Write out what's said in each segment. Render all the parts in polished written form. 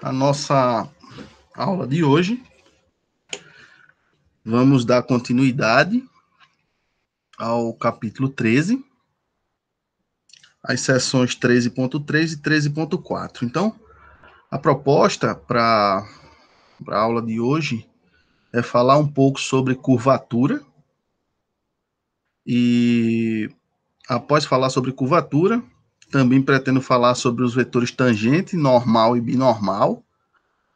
a nossa aula de hoje. Vamos dar continuidade ao capítulo 13, as seções 13.3 e 13.4. Então, a proposta para a aula de hoje é falar um pouco sobre curvatura. E após falar sobre curvatura, também pretendo falar sobre os vetores tangente, normal e binormal.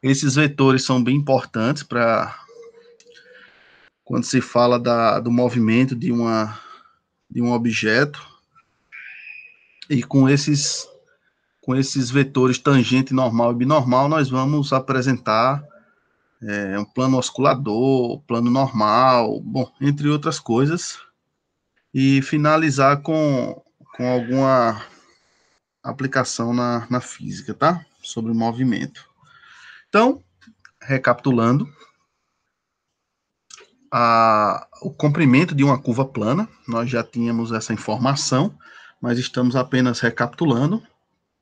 Esses vetores são bem importantes para quando se fala do movimento de um objeto. E com esses vetores tangente, normal e binormal, nós vamos apresentar um plano oscilador, plano normal, bom, entre outras coisas, e finalizar com alguma aplicação na física, tá? Sobre movimento. Então, recapitulando, o comprimento de uma curva plana, nós já tínhamos essa informação, mas estamos apenas recapitulando.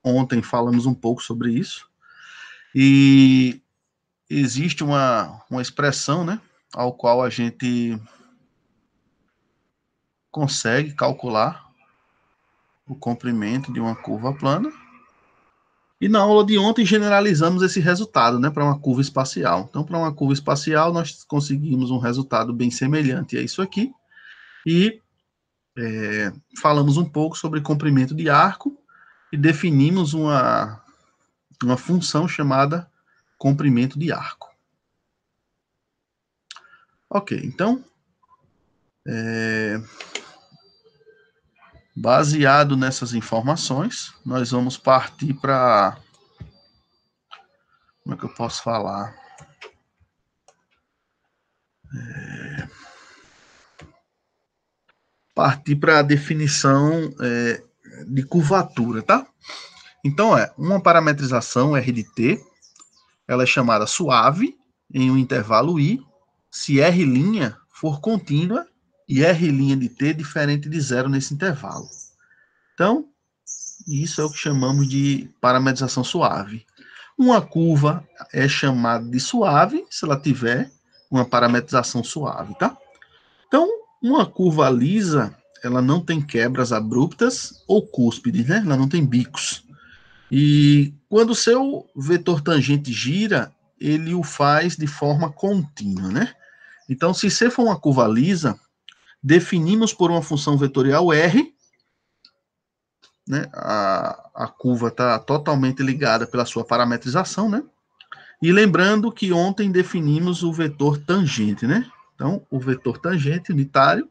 Ontem falamos um pouco sobre isso. E existe uma expressão, né, ao qual a gente consegue calcular o comprimento de uma curva plana. E na aula de ontem generalizamos esse resultado, né, para uma curva espacial. Então, para uma curva espacial, nós conseguimos um resultado bem semelhante a isso aqui. E falamos um pouco sobre comprimento de arco e definimos uma função chamada comprimento de arco. Ok, então, baseado nessas informações, nós vamos partir para... Como é que eu posso falar? Partir para a definição de curvatura, tá? Então, uma parametrização R de T, ela é chamada suave em um intervalo I, se R' for contínua e R' de T diferente de zero nesse intervalo. Então, isso é o que chamamos de parametrização suave. Uma curva é chamada de suave se ela tiver uma parametrização suave, tá? Então, uma curva lisa, ela não tem quebras abruptas ou cúspides, né? Ela não tem bicos. E quando o seu vetor tangente gira, ele o faz de forma contínua, né? Então, se C for uma curva lisa, definimos por uma função vetorial R, né? A curva está totalmente ligada pela sua parametrização, né? E lembrando que ontem definimos o vetor tangente, né? Então, o vetor tangente unitário,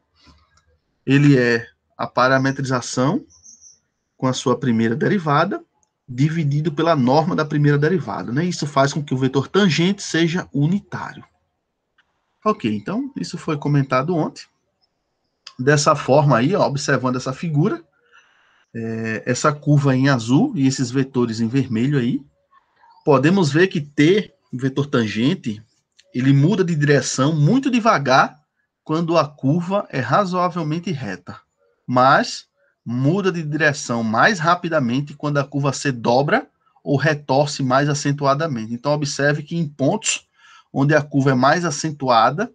ele é a parametrização com a sua primeira derivada, dividido pela norma da primeira derivada, né? Isso faz com que o vetor tangente seja unitário. Ok, então, isso foi comentado ontem. Dessa forma aí, ó, observando essa figura, essa curva em azul e esses vetores em vermelho aí, podemos ver que T, o vetor tangente, ele muda de direção muito devagar quando a curva é razoavelmente reta, mas muda de direção mais rapidamente quando a curva se dobra ou retorce mais acentuadamente. Então, observe que em pontos onde a curva é mais acentuada,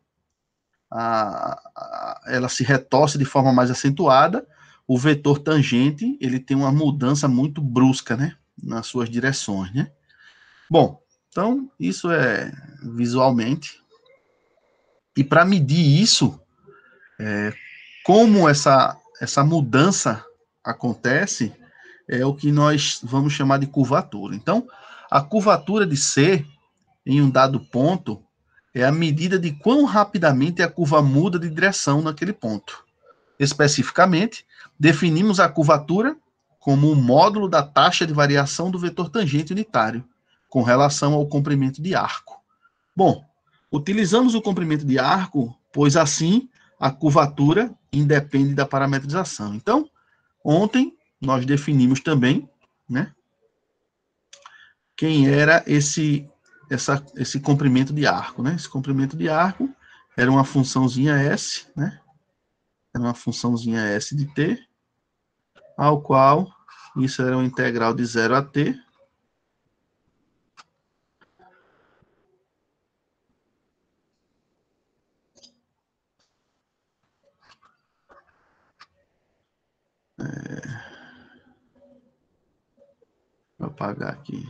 ela se retorce de forma mais acentuada, o vetor tangente ele tem uma mudança muito brusca, né, nas suas direções, né? Bom, então isso é visualmente. E para medir isso, como essa mudança acontece, é o que nós vamos chamar de curvatura. Então, a curvatura de C em um dado ponto é a medida de quão rapidamente a curva muda de direção naquele ponto. Especificamente, definimos a curvatura como o módulo da taxa de variação do vetor tangente unitário, com relação ao comprimento de arco. Bom, utilizamos o comprimento de arco, pois assim a curvatura independe da parametrização. Então, ontem nós definimos também, né, quem era esse comprimento de arco, né? Esse comprimento de arco era uma funçãozinha S, né? Era uma funçãozinha S de t, ao qual isso era uma integral de 0 a t, apagar aqui.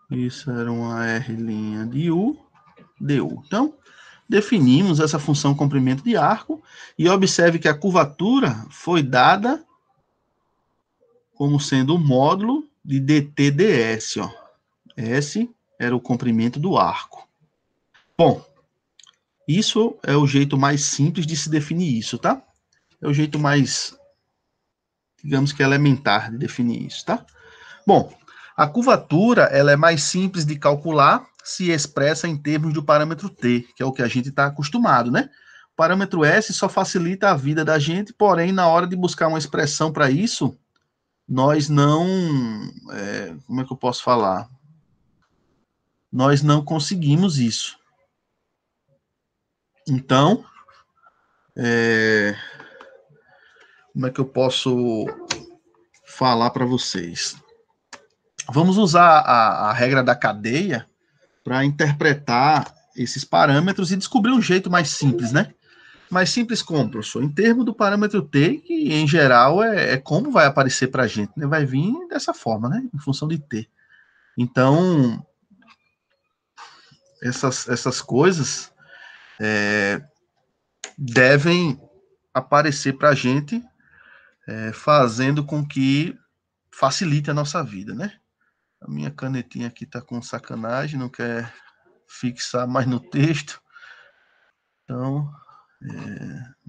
Isso era uma R' de U, dU. Então, definimos essa função comprimento de arco e observe que a curvatura foi dada como sendo o módulo de dt ds, ó. S era o comprimento do arco. Bom, isso é o jeito mais simples de se definir isso, tá? É o jeito mais, digamos que elementar de definir isso, tá? Bom, a curvatura ela é mais simples de calcular se expressa em termos do parâmetro t, que é o que a gente está acostumado, né? O parâmetro s só facilita a vida da gente, porém, na hora de buscar uma expressão para isso, nós não... como é que eu posso falar? Nós não conseguimos isso. Então, como é que eu posso falar para vocês? Vamos usar a regra da cadeia para interpretar esses parâmetros e descobrir um jeito mais simples, né? Mais simples como, professor? Em termos do parâmetro t, que em geral é como vai aparecer para a gente, né? Vai vir dessa forma, né? Em função de t. Então, essas coisas devem aparecer para a gente fazendo com que facilite a nossa vida, né? A minha canetinha aqui tá com sacanagem, não quer fixar mais no texto. Então,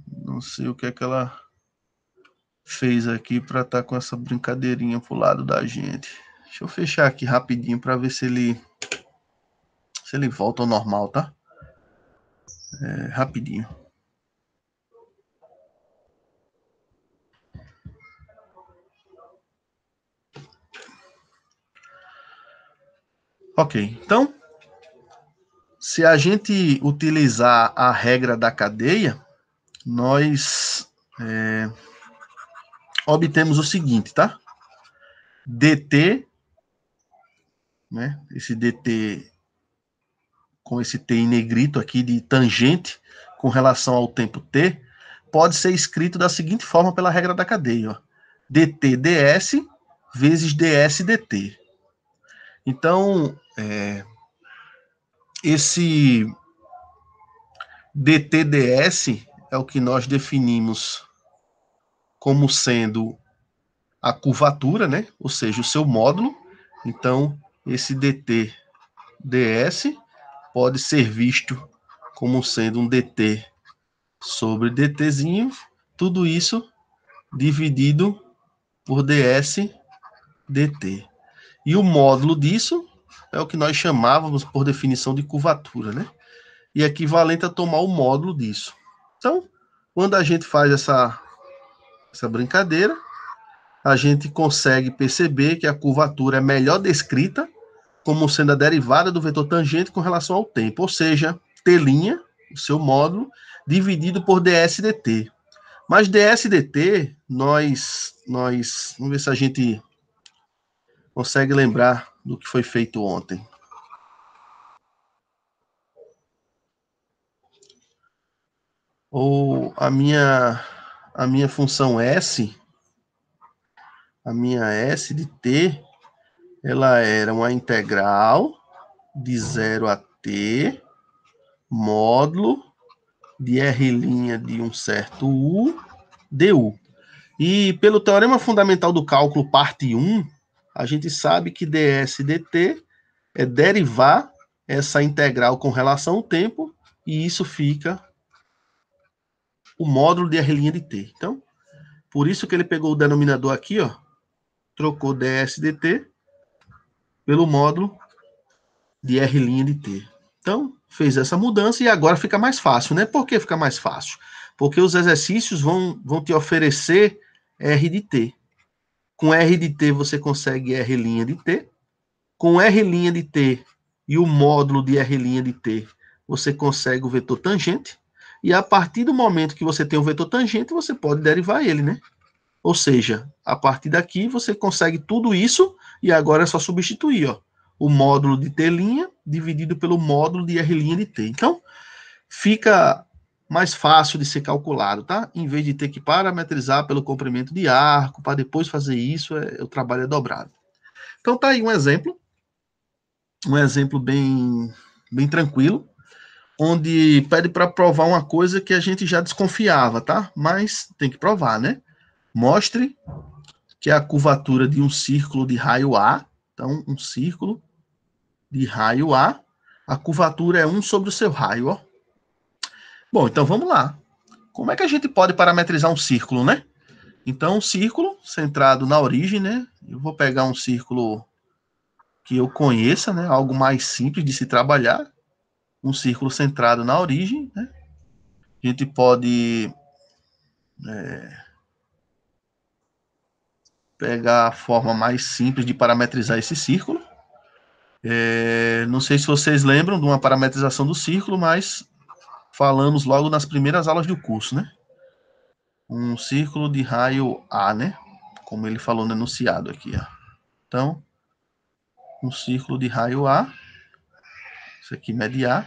não sei o que é que ela fez aqui para estar com essa brincadeirinha pro lado da gente. Deixa eu fechar aqui rapidinho para ver se ele volta ao normal, tá? Rapidinho. Ok, então, se a gente utilizar a regra da cadeia, nós obtemos o seguinte, tá? dt, né? Esse dt com esse t em negrito aqui de tangente com relação ao tempo t, pode ser escrito da seguinte forma pela regra da cadeia, ó. dt ds vezes ds dt. Então, esse dt ds é o que nós definimos como sendo a curvatura, né? Ou seja, o seu módulo. Então, esse dt ds pode ser visto como sendo um dt sobre dtzinho, tudo isso dividido por ds dt. E o módulo disso é o que nós chamávamos por definição de curvatura, né? E é equivalente a tomar o módulo disso. Então, quando a gente faz essa brincadeira, a gente consegue perceber que a curvatura é melhor descrita como sendo a derivada do vetor tangente com relação ao tempo, ou seja, t', o seu módulo, dividido por ds dt. Mas ds dt, nós vamos ver se a gente consegue lembrar do que foi feito ontem. Ou a minha função s, a minha s de t, ela era uma integral de 0 a t, módulo de r' de um certo u, du. E pelo teorema fundamental do cálculo, parte 1, a gente sabe que ds dt é derivar essa integral com relação ao tempo, e isso fica o módulo de r' de t. Então, por isso que ele pegou o denominador aqui, ó, trocou ds dt pelo módulo de r' de t. Então, fez essa mudança e agora fica mais fácil, né? Por que fica mais fácil? Porque os exercícios vão te oferecer r de t. Com r de t você consegue r' de t. Com r' de t e o módulo de r' de t, você consegue o vetor tangente. E a partir do momento que você tem o vetor tangente, você pode derivar ele, né? Ou seja, a partir daqui você consegue tudo isso e agora é só substituir, ó, o módulo de t' dividido pelo módulo de r' de t. Então, fica mais fácil de ser calculado, tá? Em vez de ter que parametrizar pelo comprimento de arco, para depois fazer isso, o trabalho é dobrado. Então tá aí um exemplo bem tranquilo, onde pede para provar uma coisa que a gente já desconfiava, tá? Mas tem que provar, né? Mostre que a curvatura de um círculo de raio A, então um círculo de raio a curvatura é 1 sobre o seu raio, ó. Bom, então vamos lá. Como é que a gente pode parametrizar um círculo, né? Então, um círculo centrado na origem, né? Eu vou pegar um círculo que eu conheça, né? Algo mais simples de se trabalhar. Um círculo centrado na origem, né? A gente pode pegar a forma mais simples de parametrizar esse círculo. Não sei se vocês lembram de uma parametrização do círculo, mas falamos logo nas primeiras aulas do curso, né? Um círculo de raio A, né? Como ele falou no enunciado aqui, ó. Então, um círculo de raio A, isso aqui mede A.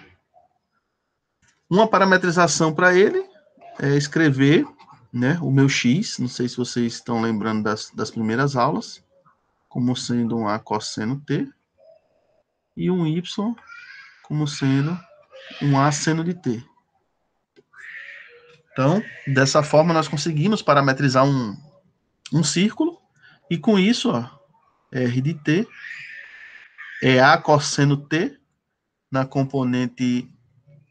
Uma parametrização para ele é escrever, né, o meu x, não sei se vocês estão lembrando das primeiras aulas, como sendo um A cosseno t, e um y como sendo um A seno de t. Então, dessa forma, nós conseguimos parametrizar um círculo, e com isso, ó, R de t é A cosseno t na componente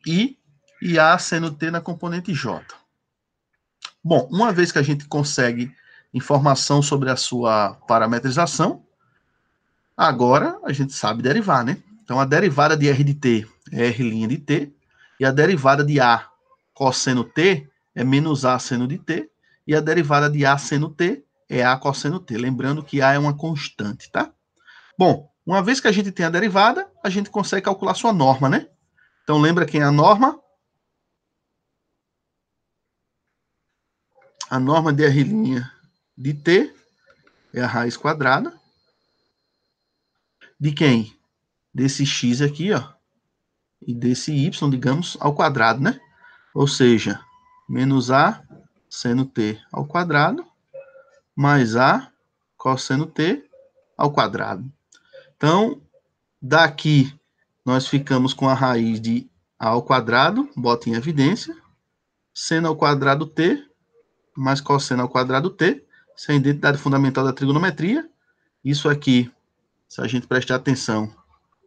I e A seno t na componente J. Bom, uma vez que a gente consegue informação sobre a sua parametrização, agora a gente sabe derivar, né? Então, a derivada de R de t é R' de t, e a derivada de A cosseno t é menos A seno de t, e a derivada de A seno t é A cosseno t. Lembrando que A é uma constante, tá? Bom, uma vez que a gente tem a derivada, a gente consegue calcular sua norma, né? Então, lembra quem é a norma? A norma de R' de t é a raiz quadrada. De quem? Desse x aqui, ó, e desse y, digamos, ao quadrado, né? Ou seja, menos A seno t ao quadrado, mais A cosseno t ao quadrado. Então, daqui, nós ficamos com a raiz de A ao quadrado, bota em evidência, seno ao quadrado t, mais cosseno ao quadrado t, isso é a identidade fundamental da trigonometria. Isso aqui, se a gente prestar atenção,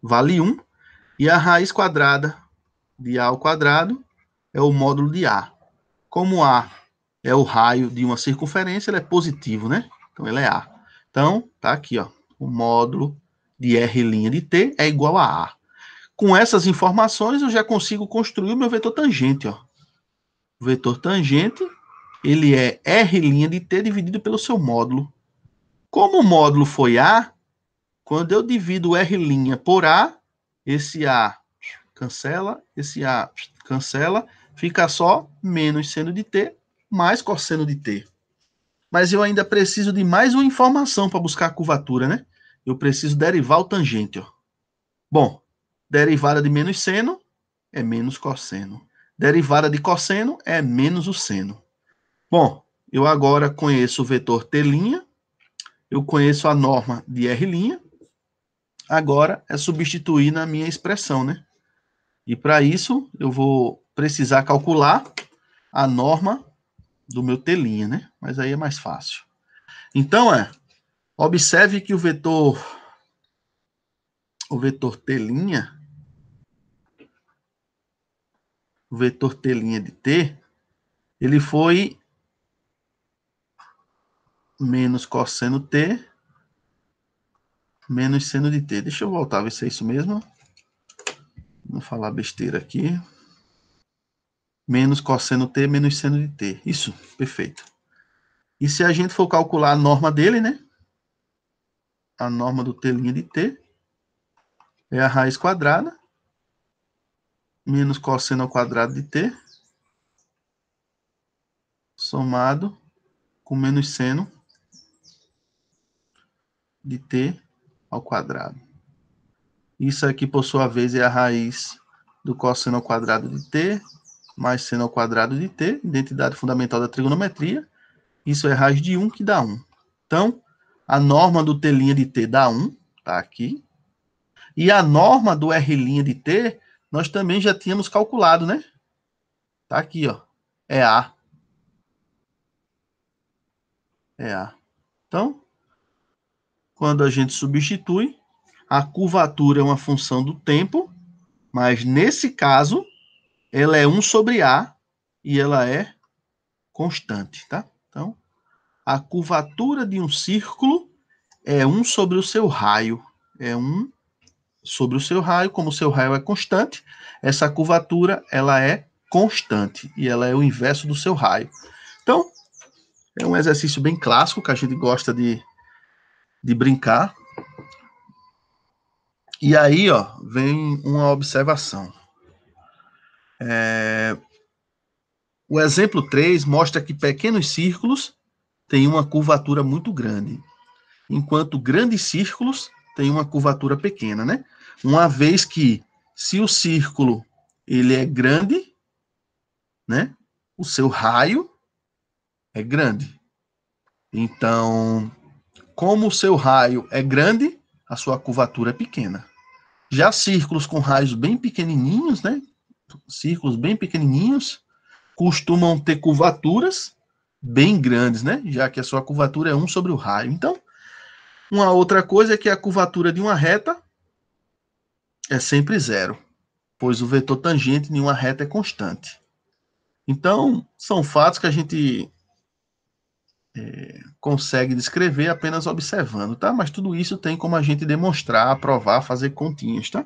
vale 1. E a raiz quadrada de A ao quadrado é o módulo de A. Como A é o raio de uma circunferência, ele é positivo, né? Então, ele é A. Então, tá aqui, ó. O módulo de R' de t é igual a A. Com essas informações, eu já consigo construir o meu vetor tangente, ó. O vetor tangente, ele é R' de t dividido pelo seu módulo. Como o módulo foi A, quando eu divido R' por A, esse A cancela, esse A cancela, fica só menos seno de t mais cosseno de t. Mas eu ainda preciso de mais uma informação para buscar a curvatura, né? Eu preciso derivar o tangente, ó. Bom, derivada de menos seno é menos cosseno. Derivada de cosseno é menos o seno. Bom, eu agora conheço o vetor t', eu conheço a norma de R', agora é substituir na minha expressão, né? E para isso, eu vou precisar calcular a norma do meu t', né? Mas aí é mais fácil. Então, observe que o vetor t', o vetor t' de t, ele foi menos cosseno t, menos seno de t. Deixa eu voltar, ver se é isso mesmo. Vou falar besteira aqui. Menos cosseno t, menos seno de t. Isso, perfeito. E se a gente for calcular a norma dele, né? A norma do t' de t é a raiz quadrada menos cosseno ao quadrado de t somado com menos seno de t ao quadrado. Isso aqui, por sua vez, é a raiz do cosseno ao quadrado de t mais seno ao quadrado de t, identidade fundamental da trigonometria. Isso é raiz de 1, que dá 1. Então, a norma do t' de t dá 1, tá aqui. E a norma do r' de t, nós também já tínhamos calculado, né? Tá aqui, ó. É A. É A. Então, quando a gente substitui, a curvatura é uma função do tempo, mas nesse caso, ela é 1 sobre A e ela é constante, tá? Então, a curvatura de um círculo é 1 sobre o seu raio. É 1 sobre o seu raio, como o seu raio é constante, essa curvatura ela é constante e ela é o inverso do seu raio. Então, é um exercício bem clássico que a gente gosta de brincar. E aí, ó, vem uma observação. O exemplo 3 mostra que pequenos círculos têm uma curvatura muito grande, enquanto grandes círculos têm uma curvatura pequena, né? Uma vez que, se o círculo ele é grande, né? O seu raio é grande. Então, como o seu raio é grande, a sua curvatura é pequena. Já círculos com raios bem pequenininhos, né? Círculos bem pequenininhos costumam ter curvaturas bem grandes, né? Já que a sua curvatura é 1 sobre o raio. Então, uma outra coisa é que a curvatura de uma reta é sempre zero, pois o vetor tangente de uma reta é constante. Então, são fatos que a gente consegue descrever apenas observando, tá? Mas tudo isso tem como a gente demonstrar, provar, fazer continhas, tá?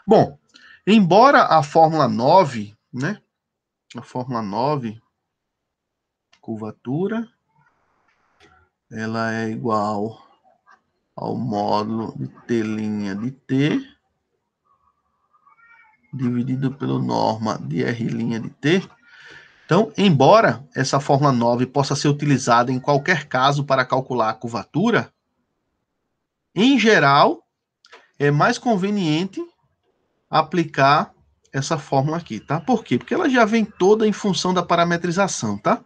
Bom, embora a fórmula 9, né? A fórmula 9, curvatura, ela é igual ao módulo de t' de t dividido pela norma de r' de t. Então, embora essa fórmula 9 possa ser utilizada em qualquer caso para calcular a curvatura, em geral, é mais conveniente aplicar essa fórmula aqui, tá? Por quê? Porque ela já vem toda em função da parametrização, tá?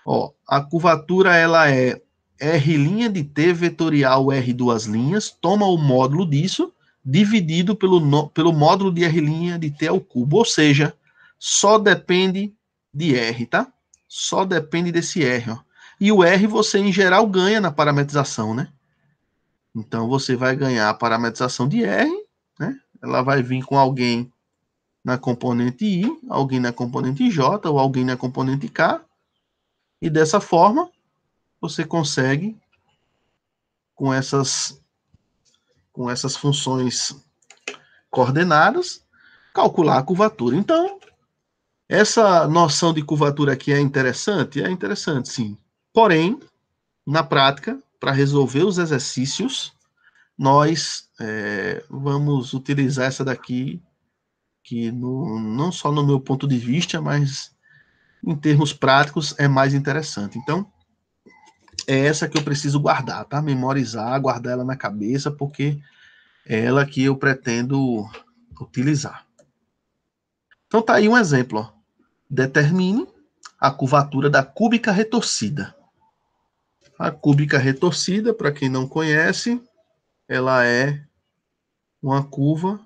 Ó, a curvatura, ela é r' de t vetorial r duas linhas, toma o módulo disso, dividido pelo módulo de r' de t ao cubo, ou seja, só depende de r, tá? Só depende desse r, ó. E o r você, em geral, ganha na parametrização, né? Então, você vai ganhar a parametrização de r, né? Ela vai vir com alguém na componente I, alguém na componente J, ou alguém na componente K, e dessa forma, você consegue, com essas funções coordenadas, calcular a curvatura. Então, essa noção de curvatura aqui é interessante? É interessante, sim. Porém, na prática, para resolver os exercícios, nós vamos utilizar essa daqui, que não só no meu ponto de vista, mas em termos práticos é mais interessante. Então, é essa que eu preciso guardar, tá? Memorizar, guardar ela na cabeça, porque é ela que eu pretendo utilizar. Então tá aí um exemplo, ó. Determine a curvatura da cúbica retorcida. A cúbica retorcida, para quem não conhece, ela é uma curva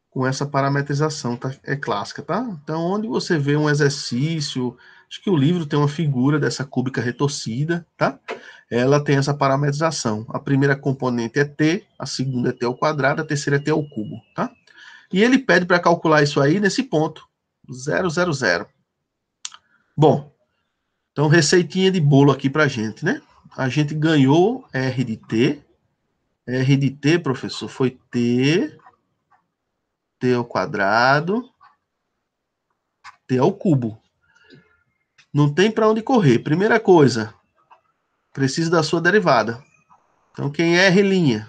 com essa parametrização, tá? É clássica, tá? Então, onde você vê um exercício, acho que o livro tem uma figura dessa cúbica retorcida, tá? Ela tem essa parametrização. A primeira componente é t, a segunda é t ao quadrado, a terceira é t ao cubo, tá? E ele pede para calcular isso aí nesse ponto, 0, 0, 0. Bom, então receitinha de bolo aqui para a gente, né? A gente ganhou R de t. R de t, professor, foi t ao quadrado, t ao cubo. Não tem para onde correr. Primeira coisa, precisa da sua derivada. Então, quem é R'?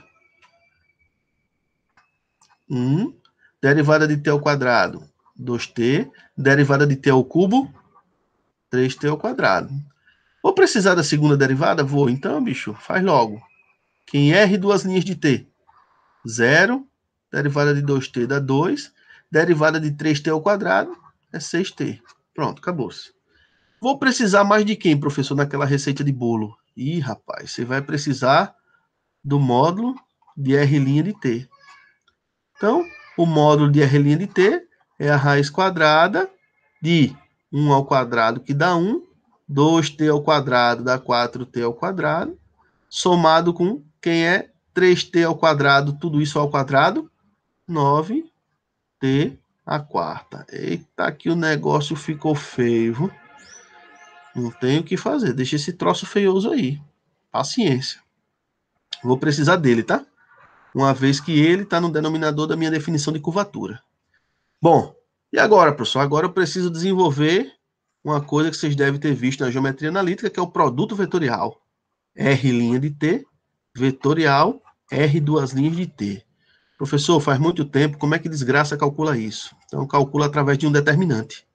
1, derivada de t ao quadrado, 2t, derivada de t ao cubo, 3t ao quadrado. Vou precisar da segunda derivada? Vou. Então, bicho, faz logo. Quem é R duas linhas de t? 0, derivada de 2t dá 2, derivada de 3t ao quadrado, é 6t. Pronto, acabou-se. Vou precisar mais de quem, professor, naquela receita de bolo? Ih, rapaz, você vai precisar do módulo de R' de t. Então, o módulo de R' de t é a raiz quadrada de 1 ao quadrado, que dá 1, 2t ao quadrado dá 4t ao quadrado, somado com quem é 3t ao quadrado, tudo isso ao quadrado, 9t a quarta. Eita, que o negócio ficou feio, viu? Não tem o que fazer, deixa esse troço feioso aí. Paciência. Vou precisar dele, tá? Uma vez que ele está no denominador da minha definição de curvatura. Bom, e agora, professor? Agora eu preciso desenvolver uma coisa que vocês devem ter visto na geometria analítica, que é o produto vetorial. R' de t, vetorial, R duas linhas de t. Professor, faz muito tempo, como é que desgraça calcula isso? Então, calcula através de um determinante.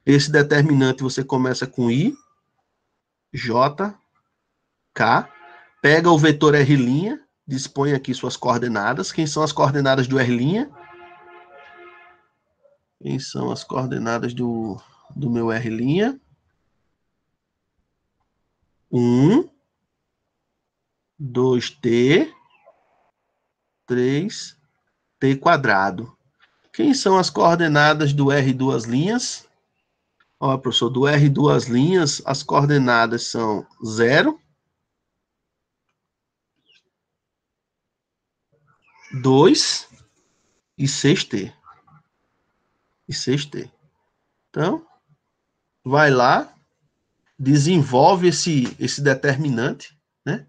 Esse determinante você começa com I, J, K, pega o vetor R', dispõe aqui suas coordenadas. Quem são as coordenadas do R'? Quem são as coordenadas do meu R'? 1, 2t, 3t quadrado. Quem são as coordenadas do R duas linhas? Ó, professor, do R duas linhas, as coordenadas são 0, 2 e 6t. E 6t. Então, vai lá, desenvolve esse determinante, né?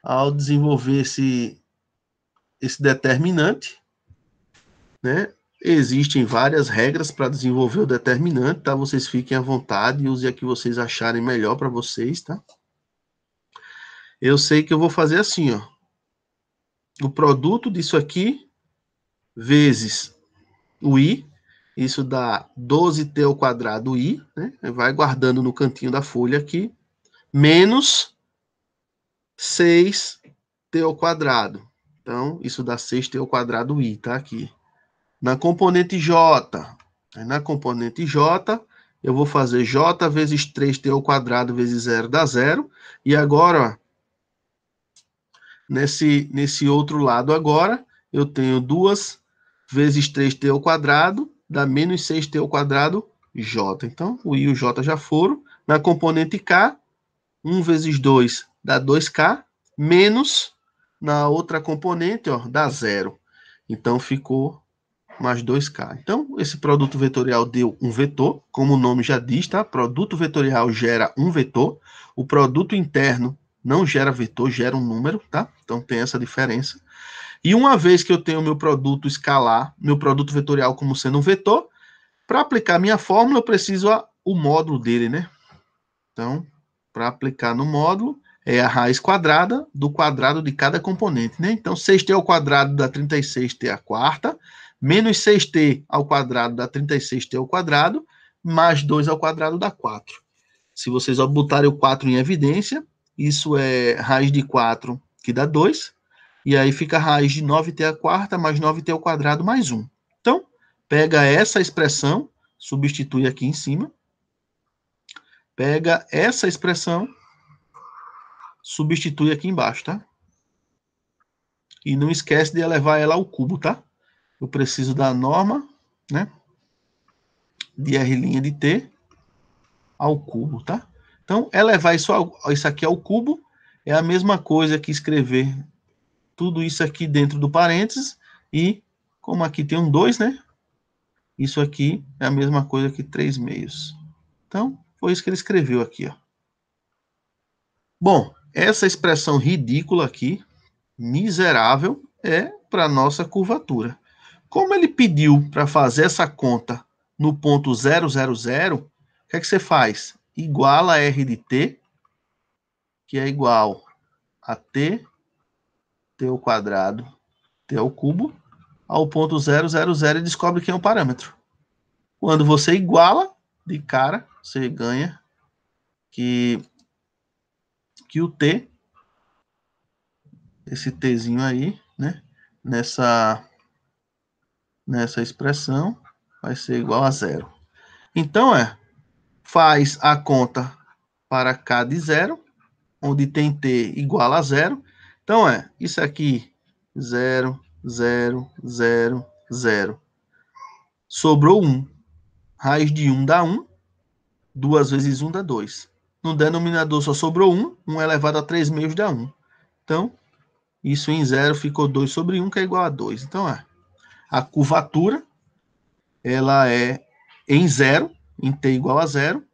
Ao desenvolver esse determinante, né? Existem várias regras para desenvolver o determinante, tá? Vocês fiquem à vontade e usem a que vocês acharem melhor para vocês, tá? Eu sei que eu vou fazer assim, ó. O produto disso aqui vezes o i, isso dá 12t ao quadrado i, né? Vai guardando no cantinho da folha aqui, menos 6t ao quadrado. Então, isso dá 6t ao quadrado i, tá? Aqui. Na componente j, eu vou fazer j vezes 3t ao quadrado vezes 0 dá 0. E agora, ó, nesse outro lado agora, eu tenho 2 vezes 3t ao quadrado dá menos 6t ao quadrado j. Então, o i e o j já foram. Na componente k, 1 vezes 2 dá 2k, menos na outra componente, ó, dá 0. Então, ficou mais 2k. Então, esse produto vetorial deu um vetor, como o nome já diz, tá? Produto vetorial gera um vetor. O produto interno não gera vetor, gera um número, tá? Então, tem essa diferença. E uma vez que eu tenho meu produto escalar, meu produto vetorial como sendo um vetor, para aplicar minha fórmula, eu preciso o módulo dele, né? Então, para aplicar no módulo, é a raiz quadrada do quadrado de cada componente, né? Então, 6t ao quadrado dá 36t à quarta, menos 6t ao quadrado dá 36t ao quadrado, mais 2 ao quadrado dá 4. Se vocês botarem o 4 em evidência, isso é raiz de 4, que dá 2, e aí fica a raiz de 9t à quarta mais 9t ao quadrado mais 1. Então, pega essa expressão, substitui aqui em cima, pega essa expressão, substitui aqui embaixo, tá? E não esquece de elevar ela ao cubo, tá? Eu preciso da norma, né? De R' de t ao cubo, tá? Então, elevar isso aqui ao cubo é a mesma coisa que escrever tudo isso aqui dentro do parênteses e, como aqui tem um 2, né? Isso aqui é a mesma coisa que 3 meios. Então, foi isso que ele escreveu aqui, ó. Bom, essa expressão ridícula aqui, miserável, é para nossa curvatura. Como ele pediu para fazer essa conta no ponto 0, 0, 0, o que é que você faz? Iguala a R de t, que é igual a t ao quadrado, t ao cubo, ao ponto 0, 0, 0 e descobre quem é o parâmetro. Quando você iguala, de cara, você ganha que o t, esse tzinho aí, né, nessa expressão, vai ser igual a 0. Então, faz a conta para K de 0, onde tem T igual a 0. Então, isso aqui, 0, 0, 0, 0. Sobrou 1. Raiz de 1 dá 1. 2 vezes 1 dá 2. No denominador só sobrou 1. 1 elevado a 3 meios dá 1. Então, isso em 0 ficou 2 sobre 1, que é igual a 2. Então, a curvatura, ela é em 0, em T igual a 0,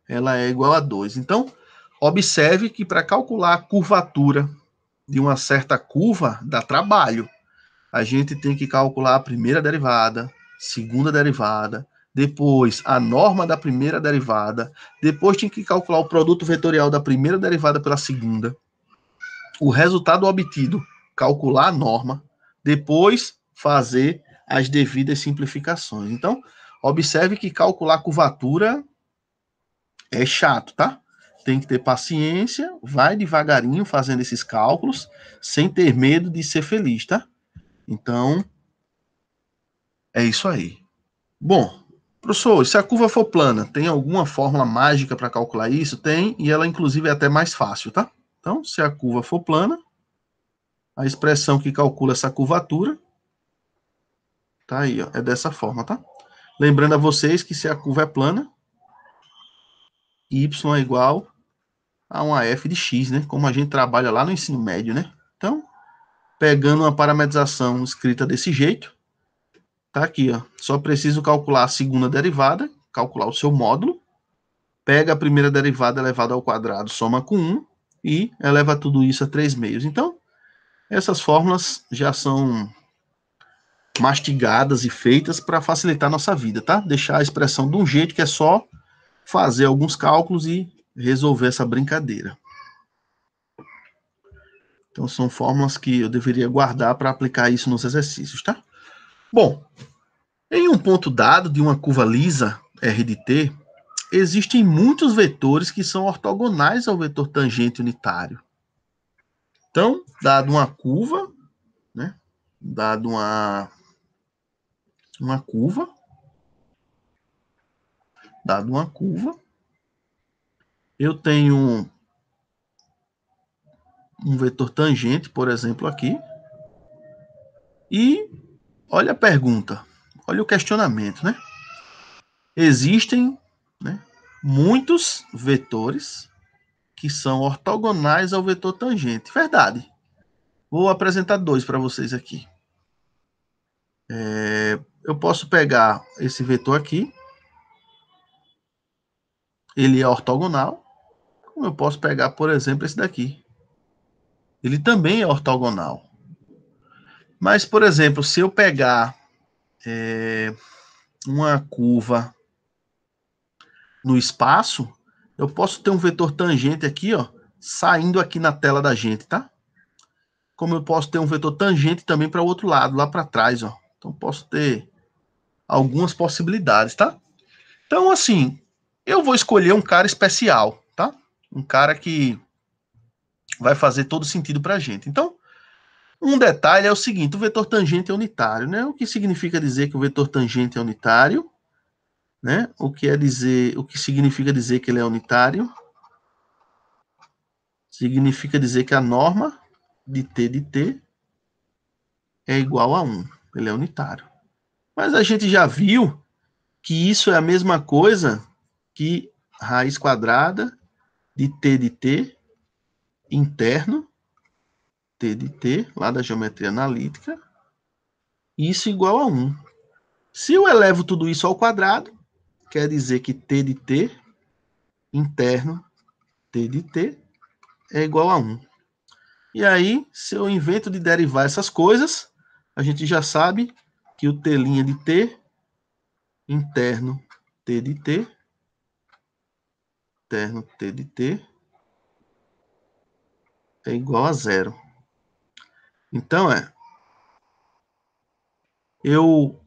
ela é igual a 2. Então, observe que para calcular a curvatura de uma certa curva, dá trabalho. A gente tem que calcular a primeira derivada, segunda derivada, depois a norma da primeira derivada, depois tem que calcular o produto vetorial da primeira derivada pela segunda, o resultado obtido, calcular a norma, depois fazer as devidas simplificações. Então, observe que calcular a curvatura é chato, tá? Tem que ter paciência, vai devagarinho fazendo esses cálculos, sem ter medo de ser feliz, tá? Então, é isso aí. Bom, professor, se a curva for plana, tem alguma fórmula mágica para calcular isso? Tem, e ela inclusive é até mais fácil, tá? Então, se a curva for plana, a expressão que calcula essa curvatura tá aí, ó, é dessa forma, tá? Lembrando a vocês que se a curva é plana, y é igual a uma f de x, né? Como a gente trabalha lá no ensino médio, né? Então, pegando uma parametrização escrita desse jeito, tá aqui, ó. Só preciso calcular a segunda derivada, calcular o seu módulo, pega a primeira derivada elevada ao quadrado, soma com 1 e eleva tudo isso a 3 meios. Então, essas fórmulas já são mastigadas e feitas para facilitar a nossa vida, tá? Deixar a expressão de um jeito que é só fazer alguns cálculos e resolver essa brincadeira. Então, são fórmulas que eu deveria guardar para aplicar isso nos exercícios, tá? Bom, em um ponto dado de uma curva lisa, R de t, existem muitos vetores que são ortogonais ao vetor tangente unitário. Então, dado uma curva, né? Dado uma curva, eu tenho um vetor tangente, por exemplo, aqui, e olha a pergunta, olha o questionamento, né? Existem, né, muitos vetores que são ortogonais ao vetor tangente. Verdade. Vou apresentar dois para vocês aqui. Eu posso pegar esse vetor aqui, ele é ortogonal, como eu posso pegar, por exemplo, esse daqui. Ele também é ortogonal. Mas, por exemplo, se eu pegar uma curva no espaço, eu posso ter um vetor tangente aqui, ó, saindo aqui na tela da gente, tá? Como eu posso ter um vetor tangente também para o outro lado, lá para trás, ó. Então, posso ter algumas possibilidades, tá? Então, assim, eu vou escolher um cara especial, tá? Um cara que vai fazer todo sentido para a gente. Então, um detalhe é o seguinte, o vetor tangente é unitário, né? O que significa dizer que o vetor tangente é unitário, né? O que significa dizer que ele é unitário? Significa dizer que a norma de t é igual a 1. Ele é unitário. Mas a gente já viu que isso é a mesma coisa que raiz quadrada de t interno, t, lá da geometria analítica, isso igual a 1. Se eu elevo tudo isso ao quadrado, quer dizer que t interno, t é igual a 1. E aí, se eu invento de derivar essas coisas, a gente já sabe que o t' de t, interno t, interno t é igual a 0. Então, eu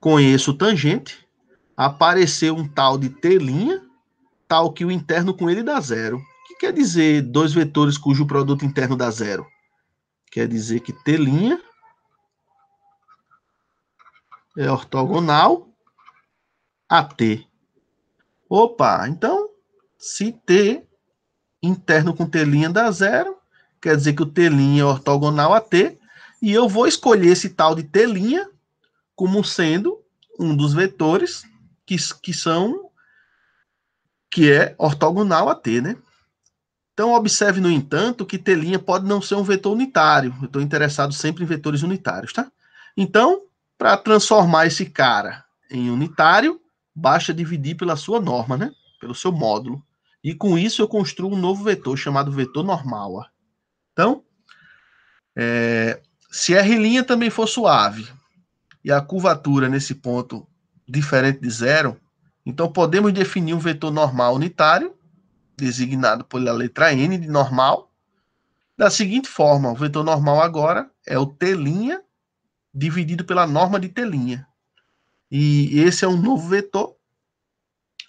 conheço o tangente, apareceu um tal de t', tal que o interno com ele dá 0. O que quer dizer dois vetores cujo produto interno dá 0? Quer dizer que t' é ortogonal a t. Opa, então, se T interno com T' dá zero, quer dizer que o T' é ortogonal a T, e eu vou escolher esse tal de T' como sendo um dos vetores que é ortogonal a T, né? Então, observe, no entanto, que T' pode não ser um vetor unitário. Eu estou interessado sempre em vetores unitários, tá? Então, para transformar esse cara em unitário, basta dividir pela sua norma, né? Pelo seu módulo. E com isso eu construo um novo vetor chamado vetor normal. Ó. Então, se R' também for suave e a curvatura nesse ponto diferente de zero, então podemos definir um vetor normal unitário, designado pela letra N de normal, da seguinte forma: o vetor normal agora é o T' dividido pela norma de T'. E esse é um novo vetor,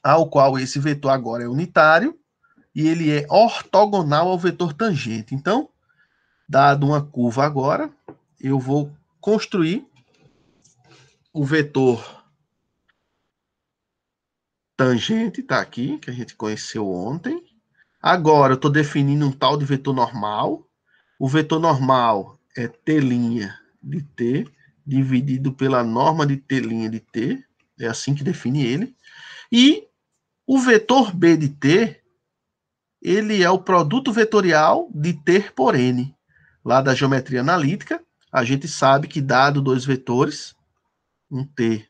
ao qual esse vetor agora é unitário, e ele é ortogonal ao vetor tangente. Então, dado uma curva agora, eu vou construir o vetor tangente, está aqui, que a gente conheceu ontem. Agora, eu estou definindo um tal de vetor normal. O vetor normal é T' de T, dividido pela norma de T' de T. É assim que define ele. E o vetor B de T, ele é o produto vetorial de T por N. Lá da geometria analítica, a gente sabe que dado dois vetores, um T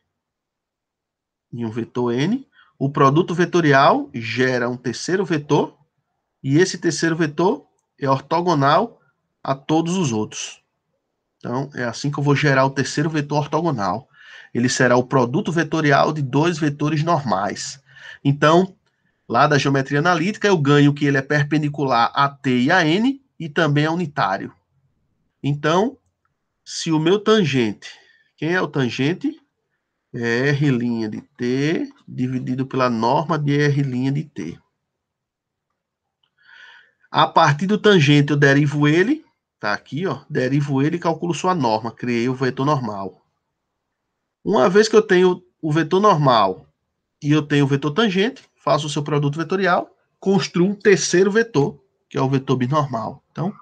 e um vetor N, o produto vetorial gera um terceiro vetor, e esse terceiro vetor é ortogonal a todos os outros. Então, é assim que eu vou gerar o terceiro vetor ortogonal. Ele será o produto vetorial de dois vetores normais. Então, lá da geometria analítica, eu ganho que ele é perpendicular a T e a N, e também é unitário. Então, se o meu tangente, quem é o tangente? É R' de T dividido pela norma de R' de T. A partir do tangente eu derivo ele, tá aqui, ó, derivo ele e calculo sua norma, criei o vetor normal. Uma vez que eu tenho o vetor normal e eu tenho o vetor tangente, faço o seu produto vetorial, construo um terceiro vetor, que é o vetor binormal. Então,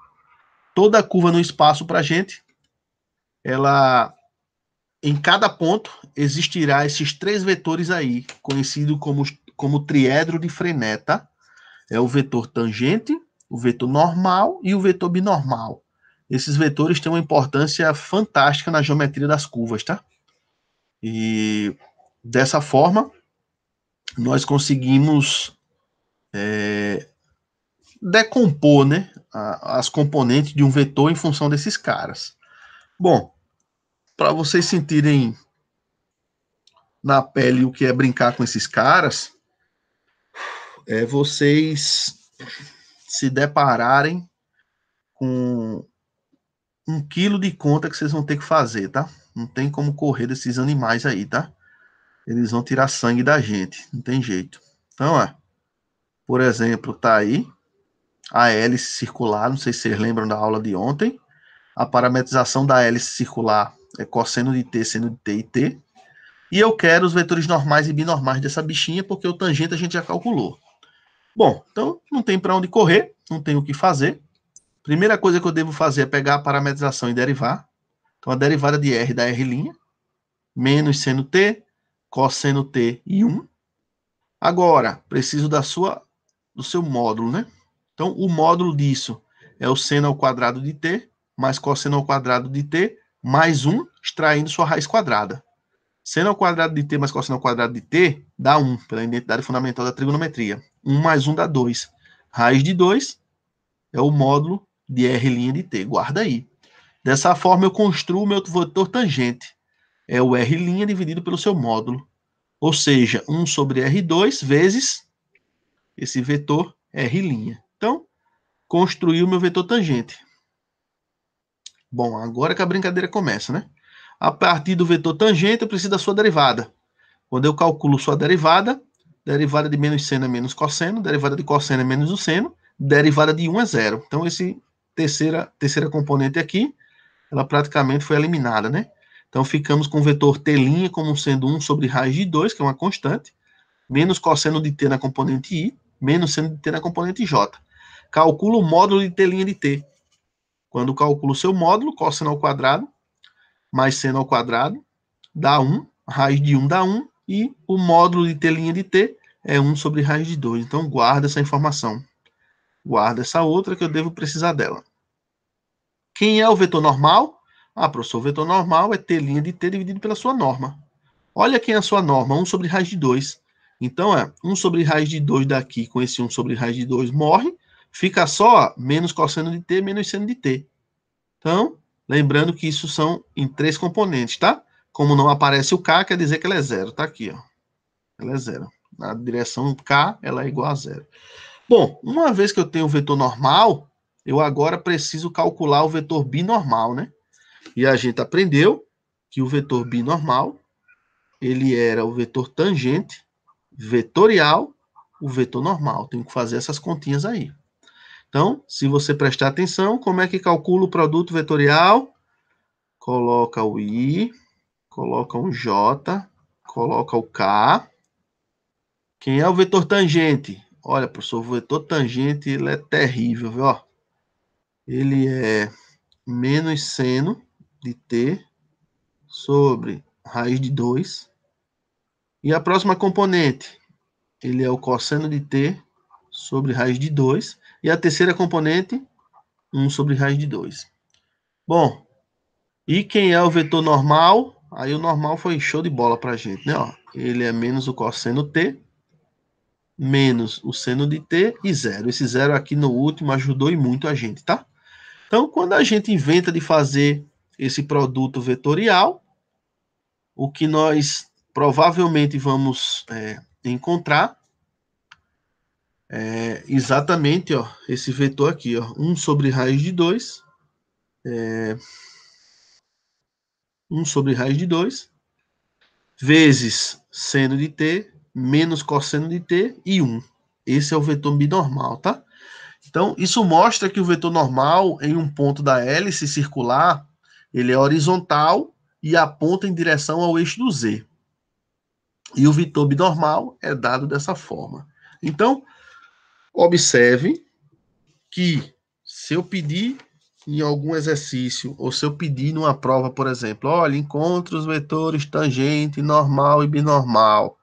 toda curva no espaço para a gente, ela, em cada ponto, existirá esses três vetores aí, conhecido como triedro de Frenet, tá? É o vetor tangente, o vetor normal e o vetor binormal. Esses vetores têm uma importância fantástica na geometria das curvas, tá? E dessa forma, nós conseguimos decompor, né, as componentes de um vetor em função desses caras. Bom, para vocês sentirem na pele o que é brincar com esses caras, é vocês se depararem com 1 quilo de conta que vocês vão ter que fazer, tá? Não tem como correr desses animais aí, tá? Eles vão tirar sangue da gente, não tem jeito. Então, ó, por exemplo, tá aí a hélice circular, não sei se vocês lembram da aula de ontem. A parametrização da hélice circular é cosseno de t, seno de t e t. E eu quero os vetores normais e binormais dessa bichinha, porque o tangente a gente já calculou. Bom, então não tem para onde correr, não tem o que fazer. Primeira coisa que eu devo fazer é pegar a parametrização e derivar. Então, a derivada de R da R', menos seno t, cosseno t e 1. Agora, preciso do seu módulo, né? Então, o módulo disso é o seno ao quadrado de t, mais cosseno ao quadrado de t, mais 1, extraindo sua raiz quadrada. Seno ao quadrado de t mais cosseno ao quadrado de t dá 1, pela identidade fundamental da trigonometria. 1 mais 1 dá 2. Raiz de 2 é o módulo de R' de t. Guarda aí. Dessa forma, eu construo o meu vetor tangente. É o R' dividido pelo seu módulo. Ou seja, 1 sobre R2 vezes esse vetor R'. Então, construí o meu vetor tangente. Bom, agora que a brincadeira começa, né? A partir do vetor tangente, eu preciso da sua derivada. Quando eu calculo sua derivada, derivada de menos seno é menos cosseno, derivada de cosseno é menos o seno, derivada de 1 é 0. Então, esse terceira componente aqui, ela praticamente foi eliminada, né? Então, ficamos com o vetor T' como sendo 1 sobre raiz de 2, que é uma constante, menos cosseno de t na componente i, menos seno de t na componente j. Calcula o módulo de t' de t. Quando calculo o seu módulo, cosseno ao quadrado, mais seno ao quadrado, dá 1, raiz de 1 dá 1, e o módulo de t' de t é 1 sobre raiz de 2. Então, guarda essa informação. Guarda essa outra que eu devo precisar dela. Quem é o vetor normal? Ah, professor, o vetor normal é t' de t dividido pela sua norma. Olha quem é a sua norma, 1 sobre raiz de 2. Então, 1 sobre raiz de 2 daqui, com esse 1 sobre raiz de 2, morre. Fica só menos cosseno de t, menos seno de t. Então, lembrando que isso são em 3 componentes, tá? Como não aparece o k, quer dizer que ela é zero. Tá aqui, ó. Ela é zero. Na direção k, ela é igual a zero. Bom, uma vez que eu tenho o vetor normal, eu agora preciso calcular o vetor binormal, né? E a gente aprendeu que o vetor binormal, ele era o vetor tangente, vetorial, o vetor normal. Tenho que fazer essas continhas aí. Então, se você prestar atenção, como é que calcula o produto vetorial? Coloca o i, coloca um j, coloca o k. Quem é o vetor tangente? Olha, professor, o vetor tangente, ele é terrível, viu? Ele é menos seno de t sobre raiz de 2. E a próxima componente, ele é o cosseno de t sobre raiz de 2. E a terceira componente, 1 sobre raiz de 2. Bom, e quem é o vetor normal? Aí o normal foi show de bola pra gente, né? Ó, ele é menos o cosseno t, menos o seno de t e zero. Esse zero aqui no último ajudou e muito a gente, tá? Então, quando a gente inventa de fazer esse produto vetorial, o que nós provavelmente vamos encontrar é exatamente, ó, esse vetor aqui, ó, 1 sobre raiz de 2, 1 sobre raiz de 2, vezes seno de t, menos cosseno de t e 1. Esse é o vetor binormal, tá? Então, isso mostra que o vetor normal, em um ponto da hélice circular, ele é horizontal e aponta em direção ao eixo do z. E o vetor binormal é dado dessa forma. Então, observe que se eu pedir em algum exercício, ou se eu pedir numa prova, por exemplo, olha, encontre os vetores tangente, normal e binormal.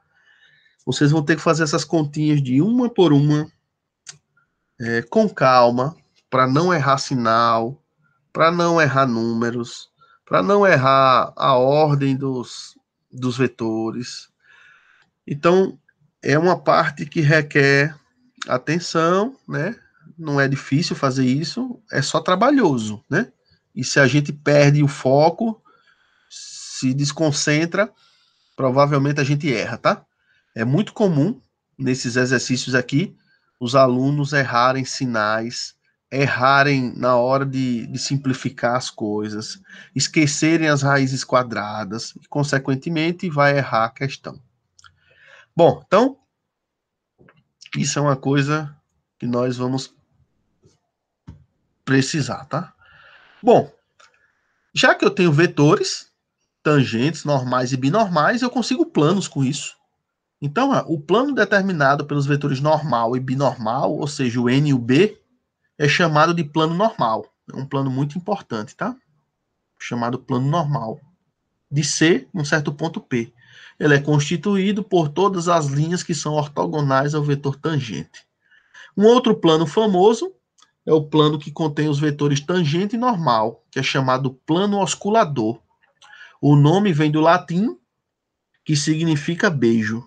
Vocês vão ter que fazer essas continhas de uma por uma, com calma, para não errar sinal, para não errar números, para não errar a ordem dos vetores. Então, é uma parte que requer atenção, né? Não é difícil fazer isso, é só trabalhoso, né? E se a gente perde o foco, se desconcentra, provavelmente a gente erra, tá? É muito comum nesses exercícios aqui os alunos errarem sinais, errarem na hora de simplificar as coisas, esquecerem as raízes quadradas e, consequentemente, vai errar a questão. Bom, então, isso é uma coisa que nós vamos precisar, tá? Bom, já que eu tenho vetores, tangentes, normais e binormais, eu consigo planos com isso. Então, o plano determinado pelos vetores normal e binormal, ou seja, o n e o b, é chamado de plano normal. É um plano muito importante, tá? Chamado plano normal. De C, num certo ponto P. Ele é constituído por todas as linhas que são ortogonais ao vetor tangente. Um outro plano famoso é o plano que contém os vetores tangente e normal, que é chamado plano osculador. O nome vem do latim, que significa beijo.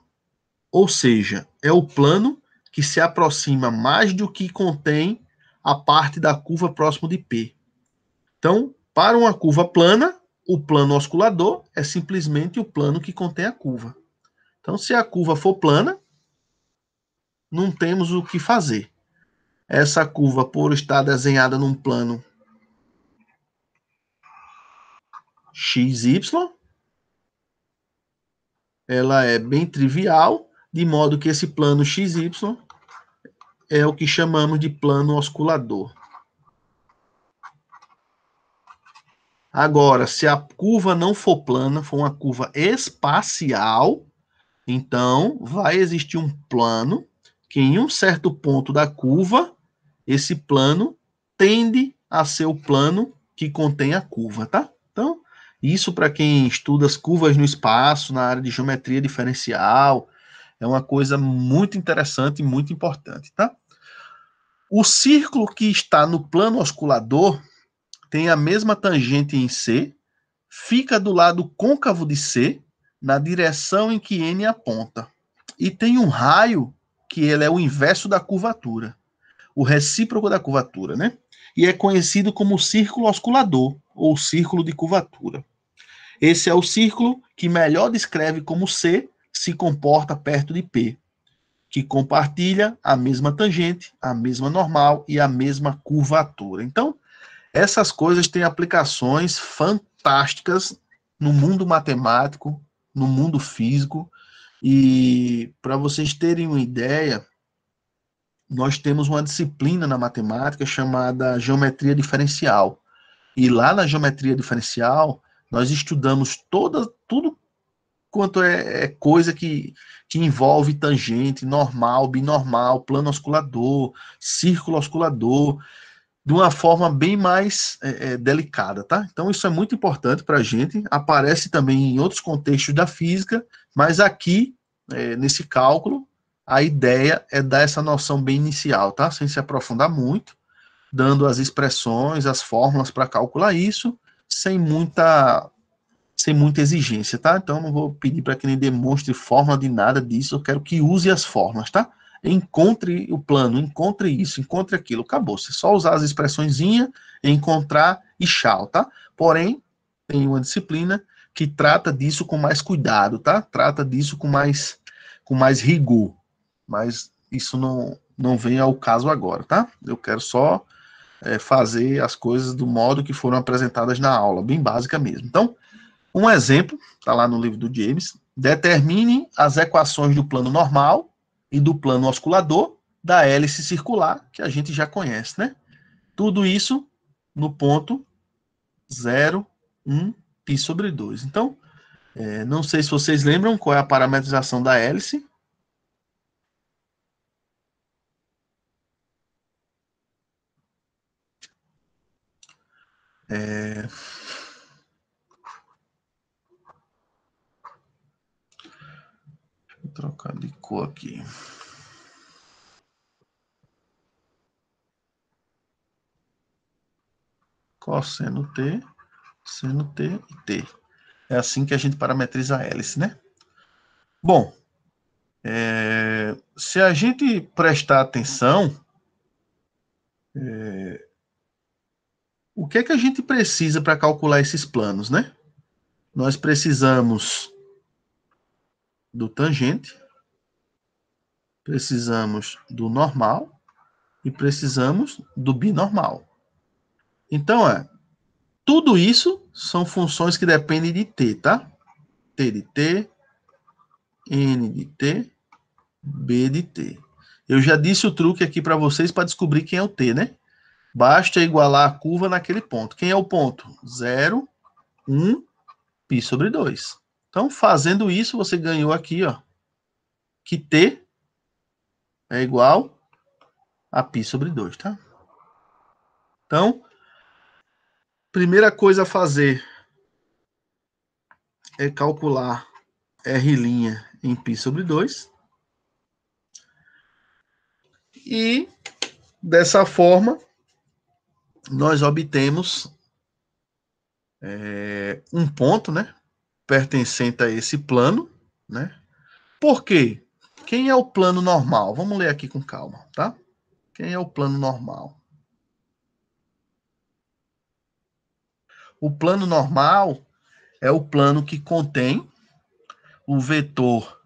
Ou seja, é o plano que se aproxima mais do que contém a parte da curva próximo de P. Então, para uma curva plana, o plano osculador é simplesmente o plano que contém a curva. Então, se a curva for plana, não temos o que fazer. Essa curva, por estar desenhada num plano XY, ela é bem trivial, de modo que esse plano XY é o que chamamos de plano osculador. Agora, se a curva não for plana, for uma curva espacial, Então, vai existir um plano que em um certo ponto da curva, esse plano tende a ser o plano que contém a curva, tá? Então, isso para quem estuda as curvas no espaço, na área de geometria diferencial, é uma coisa muito interessante e muito importante, tá? O círculo que está no plano osculador tem a mesma tangente em C, fica do lado côncavo de C, na direção em que N aponta. E tem um raio que ele é o inverso da curvatura, o recíproco da curvatura, né? E é conhecido como círculo osculador, ou círculo de curvatura. Esse é o círculo que melhor descreve como C se comporta perto de P, que compartilha a mesma tangente, a mesma normal e a mesma curvatura. Então, essas coisas têm aplicações fantásticas no mundo matemático, no mundo físico, e para vocês terem uma ideia, nós temos uma disciplina na matemática chamada geometria diferencial. E lá na geometria diferencial, nós estudamos tudo quanto é coisa que envolve tangente, normal, binormal, plano osculador, círculo osculador, de uma forma bem mais delicada, tá? Então isso é muito importante para a gente, aparece também em outros contextos da física, mas aqui, nesse cálculo, a ideia é dar essa noção bem inicial, tá? Sem se aprofundar muito, dando as expressões, as fórmulas para calcular isso, sem muita exigência, tá? Então não vou pedir para que nem demonstre fórmula de nada disso, eu quero que use as fórmulas, tá? Encontre o plano, encontre isso, encontre aquilo, acabou. Você só usar as expressõezinhas, encontrar e tchau, tá? Porém, tem uma disciplina que trata disso com mais cuidado, tá? Trata disso com mais rigor. Mas isso não vem ao caso agora, tá? Eu quero só fazer as coisas do modo que foram apresentadas na aula, bem básica mesmo. Então, um exemplo, está lá no livro do James, determine as equações do plano normal e do plano osculador da hélice circular, que a gente já conhece, né? Tudo isso no ponto 0, 1, π sobre 2. Então, não sei se vocês lembram qual é a parametrização da hélice. Vou trocar de cor aqui. Cosseno T, seno T e T. É assim que a gente parametriza a hélice, né? Bom, se a gente prestar atenção, o que é que a gente precisa para calcular esses planos, né? Nós precisamos do tangente, precisamos do normal e precisamos do binormal. Então, tudo isso são funções que dependem de t, tá? T de t, n de t, b de t. Eu já disse o truque aqui para vocês para descobrir quem é o t, né? Basta igualar a curva naquele ponto. Quem é o ponto? 0, 1, π sobre 2. Então, fazendo isso, você ganhou aqui, ó, que t é igual a π sobre 2, tá? Então, primeira coisa a fazer é calcular R' em π sobre 2. E, dessa forma, nós obtemos um ponto, né, pertencente a esse plano, né? Por quê? Quem é o plano normal? Vamos ler aqui com calma, tá? Quem é o plano normal? O plano normal é o plano que contém o vetor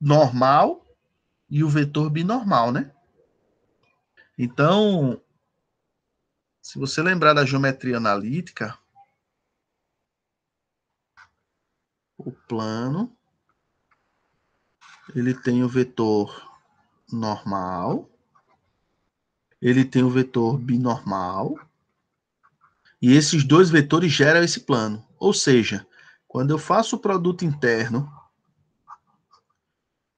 normal e o vetor binormal, né? Então, se você lembrar da geometria analítica, o plano ele tem o vetor normal, ele tem o vetor binormal, e esses dois vetores geram esse plano. Ou seja, Quando eu faço o produto interno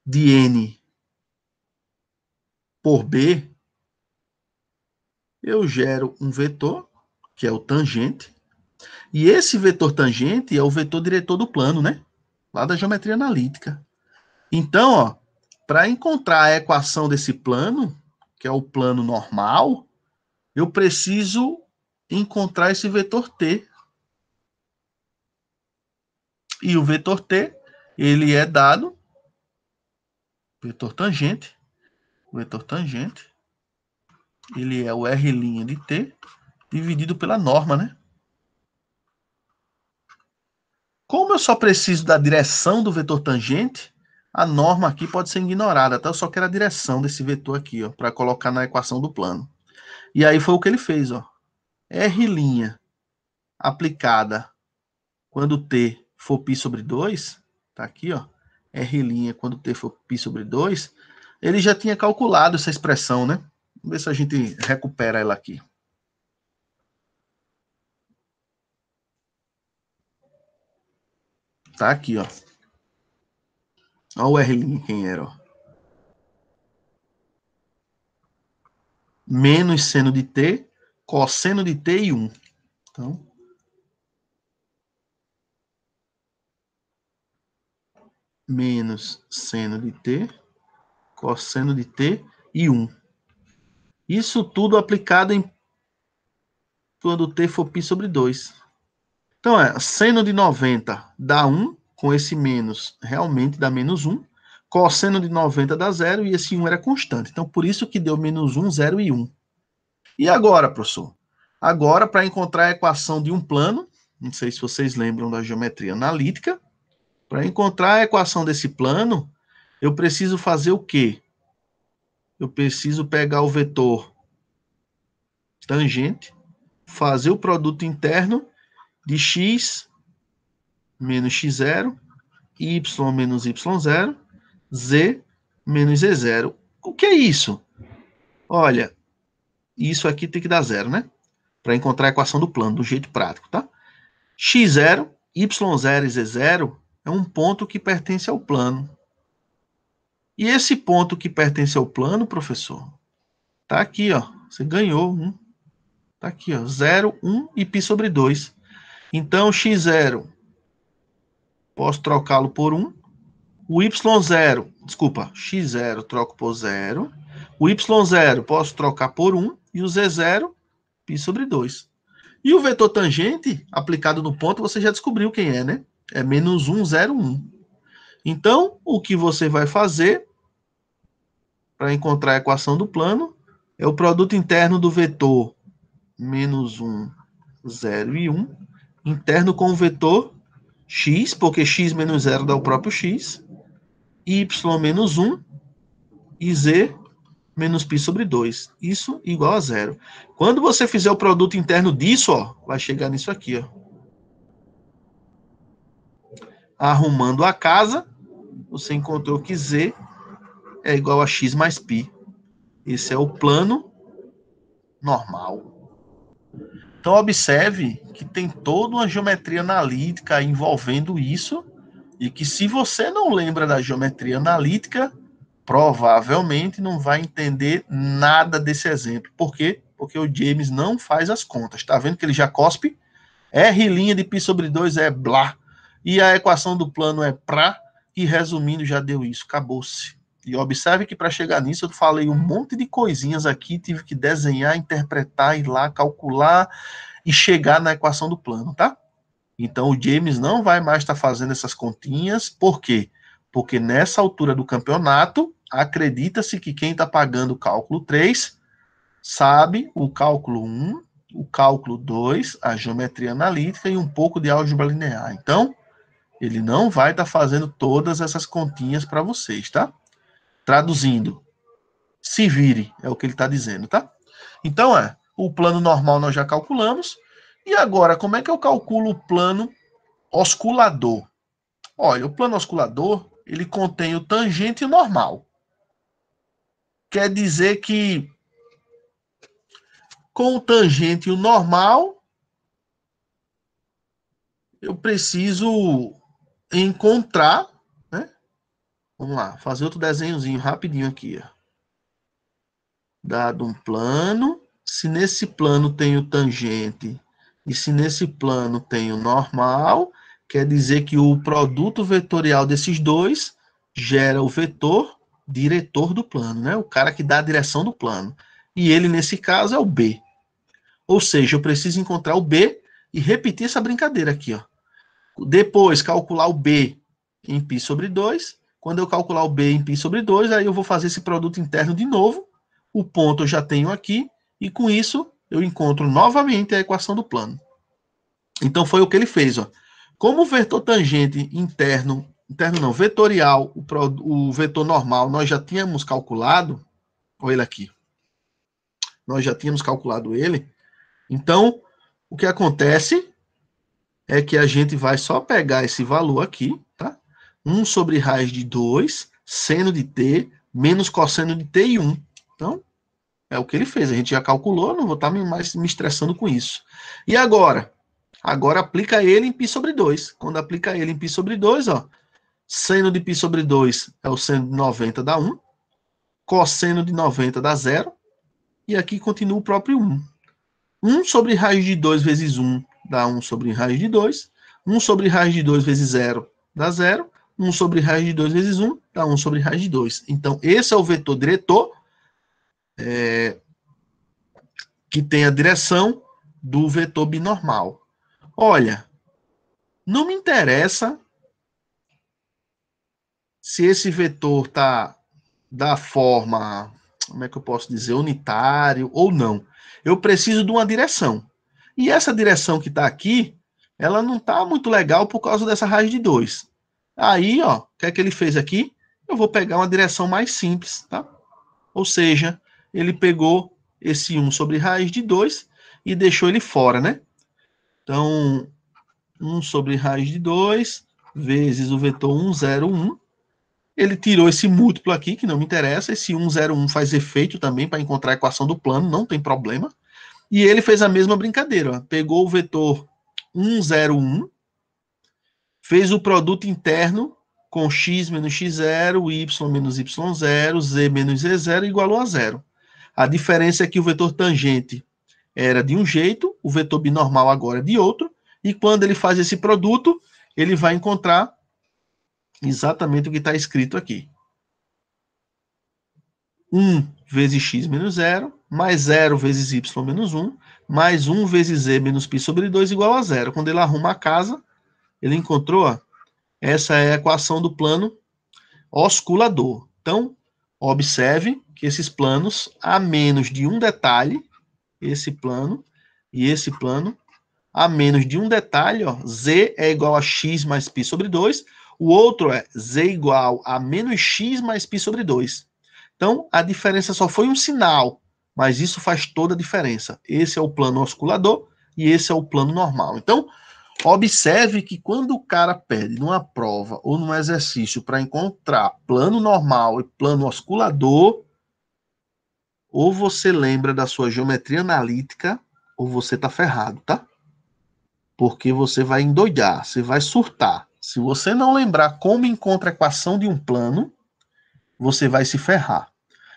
de N por B, eu gero um vetor, que é o tangente, e esse vetor tangente é o vetor diretor do plano, né? Lá da geometria analítica. Então, ó, para encontrar a equação desse plano, que é o plano normal, eu preciso encontrar esse vetor T. E o vetor T, ele é dado, vetor tangente, ele é o R' de T dividido pela norma, né? Como eu só preciso da direção do vetor tangente, a norma aqui pode ser ignorada, tá? Eu só quero a direção desse vetor aqui, ó, para colocar na equação do plano. E aí foi o que ele fez, ó. R' aplicada quando t for π sobre 2, tá aqui, ó. R' quando t for π sobre 2, ele já tinha calculado essa expressão, né? Vamos ver se a gente recupera ela aqui. Tá aqui, ó. Olha o R' quem era, ó. Menos seno de t, cosseno de t e 1. Então, menos seno de t, cosseno de t e 1. Isso tudo aplicado em quando t for π sobre 2. Então, seno de 90 dá 1, com esse menos realmente dá menos 1. Cosseno de 90 dá 0 e esse 1 era constante. Então, por isso que deu menos 1, 0 e 1. E agora, professor? Agora, para encontrar a equação de um plano, não sei se vocês lembram da geometria analítica, para encontrar a equação desse plano, eu preciso fazer o quê? Eu preciso pegar o vetor tangente, fazer o produto interno de x menos x0, y menos y0, z menos z0. O que é isso? Olha, isso aqui tem que dar 0, né? Para encontrar a equação do plano, do jeito prático, tá? x0, y0 e z0 é um ponto que pertence ao plano. E esse ponto que pertence ao plano, professor, tá aqui, ó. Você ganhou um. Tá aqui, ó. 0, 1 e π sobre 2. Então, x0, posso trocá-lo por 1. O y0, desculpa, x0 troco por 0. O y0 posso trocar por 1. E o z0, π sobre 2. E o vetor tangente, aplicado no ponto, você já descobriu quem é, né? É menos 1, 0, 1. Então, o que você vai fazer para encontrar a equação do plano é o produto interno do vetor menos 1, 0 e 1, interno com o vetor x, porque x menos 0 dá o próprio x, y menos 1 e z menos π sobre 2. Isso igual a 0. Quando você fizer o produto interno disso, ó, vai chegar nisso aqui, ó. Arrumando a casa, você encontrou que z é igual a x mais π. Esse é o plano normal. Então, observe que tem toda uma geometria analítica envolvendo isso, e que se você não lembra da geometria analítica, provavelmente não vai entender nada desse exemplo. Por quê? Porque o James não faz as contas. Está vendo que ele já cospe? R' de π sobre 2 é blá. E a equação do plano é prá. E resumindo, já deu isso. Acabou-se. E observe que para chegar nisso eu falei um monte de coisinhas aqui, tive que desenhar, interpretar, ir lá, calcular e chegar na equação do plano, tá? Então o James não vai mais estar fazendo essas continhas. Por quê? Porque nessa altura do campeonato, acredita-se que quem está pagando o cálculo 3 sabe o cálculo 1, o cálculo 2, a geometria analítica e um pouco de álgebra linear. Então, ele não vai estar fazendo todas essas continhas para vocês, tá? Traduzindo, se vire, é o que ele está dizendo, tá? Então, o plano normal nós já calculamos. E agora, como é que eu calculo o plano osculador? Olha, o plano osculador, ele contém o tangente e o normal. Quer dizer que com o tangente e o normal, eu preciso encontrar, né? Vamos lá, fazer outro desenhozinho rapidinho aqui, ó. Dado um plano, se nesse plano tem o tangente e se nesse plano tem o normal, quer dizer que o produto vetorial desses dois gera o vetor diretor do plano, né? O cara que dá a direção do plano. E ele, nesse caso, é o B. Ou seja, eu preciso encontrar o B e repetir essa brincadeira aqui, ó. Depois, calcular o B em π sobre 2. Quando eu calcular o B em π sobre 2, aí eu vou fazer esse produto interno de novo. O ponto eu já tenho aqui. E com isso, eu encontro novamente a equação do plano. Então, foi o que ele fez. Ó. Como o vetor tangente interno não, vetorial, o vetor normal, nós já tínhamos calculado. Olha ele aqui. Nós já tínhamos calculado ele. Então, o que acontece é que a gente vai só pegar esse valor aqui, tá? 1 sobre raiz de 2, seno de t, menos cosseno de t e 1. Então, é o que ele fez. A gente já calculou, não vou estar mais me estressando com isso. E agora? Agora aplica ele em π sobre 2. Quando aplica ele em π sobre 2, ó, seno de π sobre 2 é o seno de 90 dá 1, cosseno de 90 dá 0, e aqui continua o próprio 1. 1 sobre raiz de 2 vezes 1 dá 1 sobre raiz de 2. 1 sobre raiz de 2 vezes 0 dá 0. 1 sobre raiz de 2 vezes 1 dá 1 sobre raiz de 2. Então, esse é o vetor diretor que tem a direção do vetor binormal. Olha, não me interessa se esse vetor está da forma, como é que eu posso dizer, unitário ou não. Eu preciso de uma direção. E essa direção que está aqui, ela não está muito legal por causa dessa raiz de 2. Aí, ó, o que é que ele fez aqui? Eu vou pegar uma direção mais simples, tá? Ou seja, ele pegou esse 1 sobre raiz de 2 e deixou ele fora, né? Então, 1 sobre raiz de 2 vezes o vetor 1, 0, 1. Ele tirou esse múltiplo aqui, que não me interessa. Esse 1, 0, 1 faz efeito também para encontrar a equação do plano, não tem problema. E ele fez a mesma brincadeira. Ó. Pegou o vetor 1, 0, 1, fez o produto interno com x menos x0, y menos y0, z menos z0 igualou a zero. A diferença é que o vetor tangente era de um jeito, o vetor binormal agora é de outro, e quando ele faz esse produto, ele vai encontrar exatamente o que está escrito aqui. 1 vezes x menos 0, mais 0 vezes y menos 1, mais 1 vezes z menos π sobre 2 igual a zero. Quando ele arruma a casa, ele encontrou, ó, essa é a equação do plano osculador. Então, observe que esses planos, a menos de um detalhe, esse plano e esse plano, a menos de um detalhe, ó, z é igual a x mais π sobre 2, o outro é z igual a menos x mais π sobre 2. Então, a diferença só foi um sinal, mas isso faz toda a diferença. Esse é o plano osculador e esse é o plano normal. Então, observe que quando o cara pede numa prova ou num exercício para encontrar plano normal e plano osculador, ou você lembra da sua geometria analítica, ou você tá ferrado, tá? Porque você vai endoidar, você vai surtar. Se você não lembrar como encontra a equação de um plano, você vai se ferrar.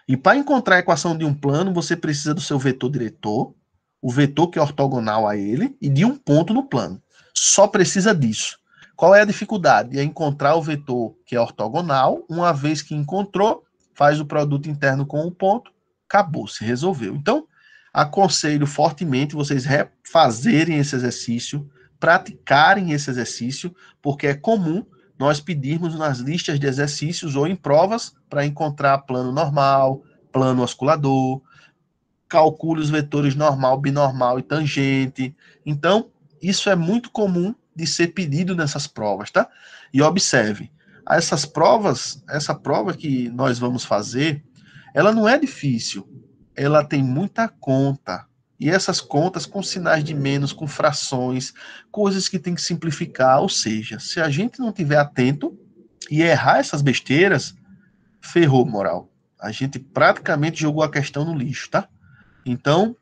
E para encontrar a equação de um plano, você precisa do seu vetor diretor, o vetor que é ortogonal a ele, e de um ponto no plano. Só precisa disso. Qual é a dificuldade? É encontrar o vetor que é ortogonal. Uma vez que encontrou, faz o produto interno com o ponto, acabou, se resolveu. Então, aconselho fortemente vocês refazerem esse exercício, praticarem esse exercício, porque é comum nós pedirmos nas listas de exercícios ou em provas para encontrar plano normal, plano osculador, calcule os vetores normal, binormal e tangente. Então, isso é muito comum de ser pedido nessas provas, tá? E observe, essas provas, essa prova que nós vamos fazer, ela não é difícil, ela tem muita conta. E essas contas com sinais de menos, com frações, coisas que tem que simplificar. Ou seja, se a gente não tiver atento e errar essas besteiras, ferrou, moral. A gente praticamente jogou a questão no lixo, tá? Então,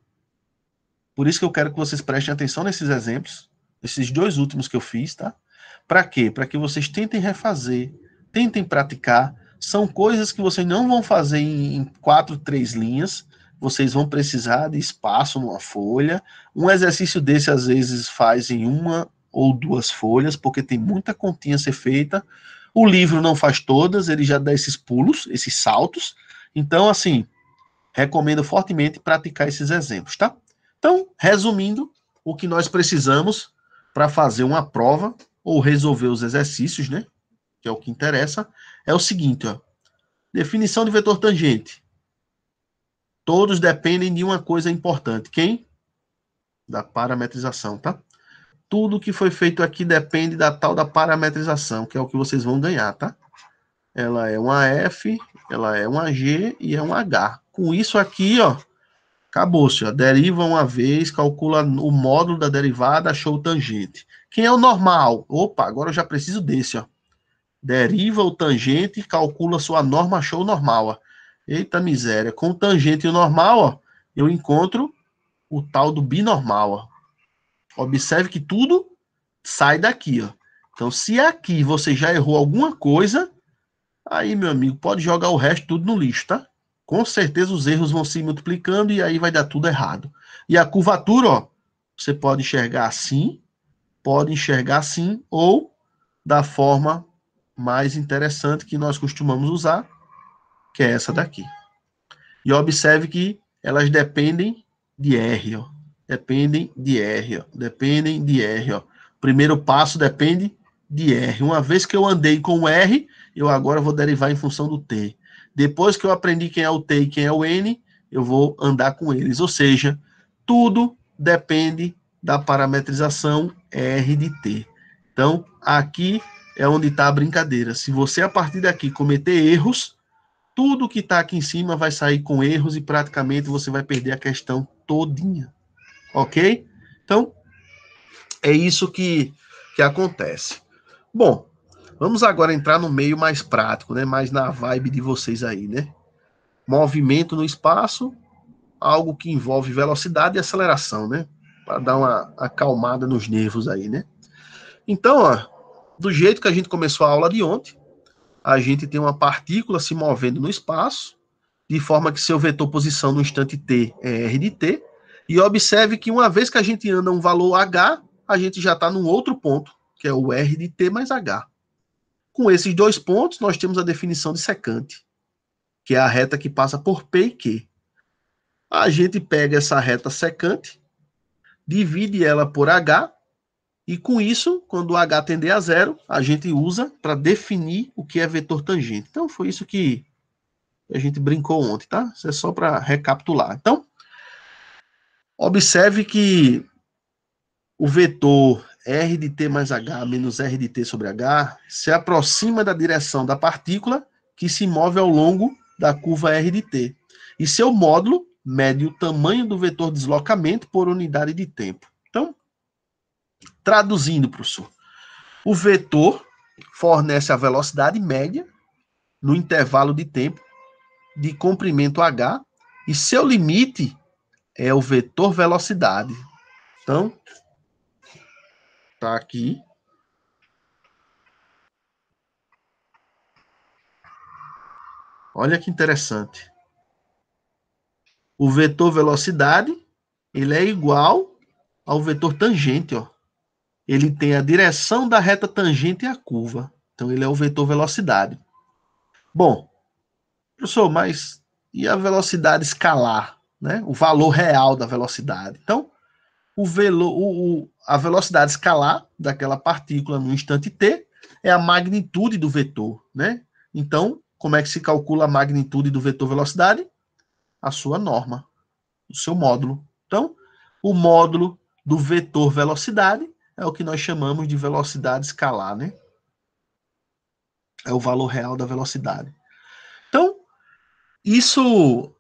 por isso que eu quero que vocês prestem atenção nesses exemplos, Esses dois últimos que eu fiz, tá? Para quê? Para que vocês tentem refazer, tentem praticar. São coisas que vocês não vão fazer em 4, 3 linhas. Vocês vão precisar de espaço numa folha. Um exercício desse, às vezes, faz em 1 ou 2 folhas, porque tem muita continha a ser feita. O livro não faz todas, ele já dá esses pulos, esses saltos. Então, assim, recomendo fortemente praticar esses exemplos, tá? Então, resumindo, o que nós precisamos para fazer uma prova ou resolver os exercícios, né? Que é o que interessa, é o seguinte, ó. Definição de vetor tangente. Todos dependem de uma coisa importante. Quem? Da parametrização, tá? Tudo que foi feito aqui depende da tal da parametrização, que é o que vocês vão ganhar, tá? Ela é uma F, ela é uma G e é um H. Com isso aqui, ó, acabou-se, ó. Deriva uma vez, calcula o módulo da derivada, achou o tangente. Quem é o normal? Opa, agora eu já preciso desse, ó. Deriva o tangente, calcula sua norma, achou o normal, ó. Eita miséria. Com o tangente e o normal, ó, eu encontro o tal do binormal, ó. Observe que tudo sai daqui, ó. Então, se aqui você já errou alguma coisa, aí, meu amigo, pode jogar o resto tudo no lixo, tá? Com certeza os erros vão se multiplicando e aí vai dar tudo errado. E a curvatura, ó, você pode enxergar assim, ou da forma mais interessante que nós costumamos usar, que é essa daqui. E observe que elas dependem de R, ó. Dependem de R, ó. Dependem de R, ó. Primeiro passo depende de R. Uma vez que eu andei com o R, eu agora vou derivar em função do T. Depois que eu aprendi quem é o T e quem é o N, eu vou andar com eles. Ou seja, tudo depende da parametrização R de T. Então, aqui é onde está a brincadeira. Se você, a partir daqui, cometer erros, tudo que está aqui em cima vai sair com erros e praticamente você vai perder a questão todinha. Ok? Então, é isso que acontece. Bom, vamos agora entrar no meio mais prático, né? Mais na vibe de vocês aí, né? Movimento no espaço, algo que envolve velocidade e aceleração, né? Para dar uma acalmada nos nervos aí, né? Então, ó, do jeito que a gente começou a aula de ontem, a gente tem uma partícula se movendo no espaço, de forma que seu vetor posição no instante t é r de t, e observe que uma vez que a gente anda um valor h, a gente já está num outro ponto, que é o r de t mais h. Com esses dois pontos, nós temos a definição de secante, que é a reta que passa por P e Q. A gente pega essa reta secante, divide ela por h, e com isso, quando o h tender a zero, a gente usa para definir o que é vetor tangente. Então, foi isso que a gente brincou ontem, tá? Isso é só para recapitular. Então, observe que o vetor r de t mais h menos r de t sobre h se aproxima da direção da partícula que se move ao longo da curva r de t. E seu módulo mede o tamanho do vetor deslocamento por unidade de tempo. Então, traduzindo, professor, o vetor fornece a velocidade média no intervalo de tempo de comprimento h e seu limite é o vetor velocidade. Então, tá aqui. Olha que interessante. O vetor velocidade, ele é igual ao vetor tangente, ó. Ele tem a direção da reta tangente e a curva. Então, ele é o vetor velocidade. Bom, professor, mas e a velocidade escalar, né? O valor real da velocidade. Então, a velocidade escalar daquela partícula no instante t é a magnitude do vetor, né? Então, como é que se calcula a magnitude do vetor velocidade? A sua norma, o seu módulo. Então, o módulo do vetor velocidade é o que nós chamamos de velocidade escalar, né? É o valor real da velocidade. Então, isso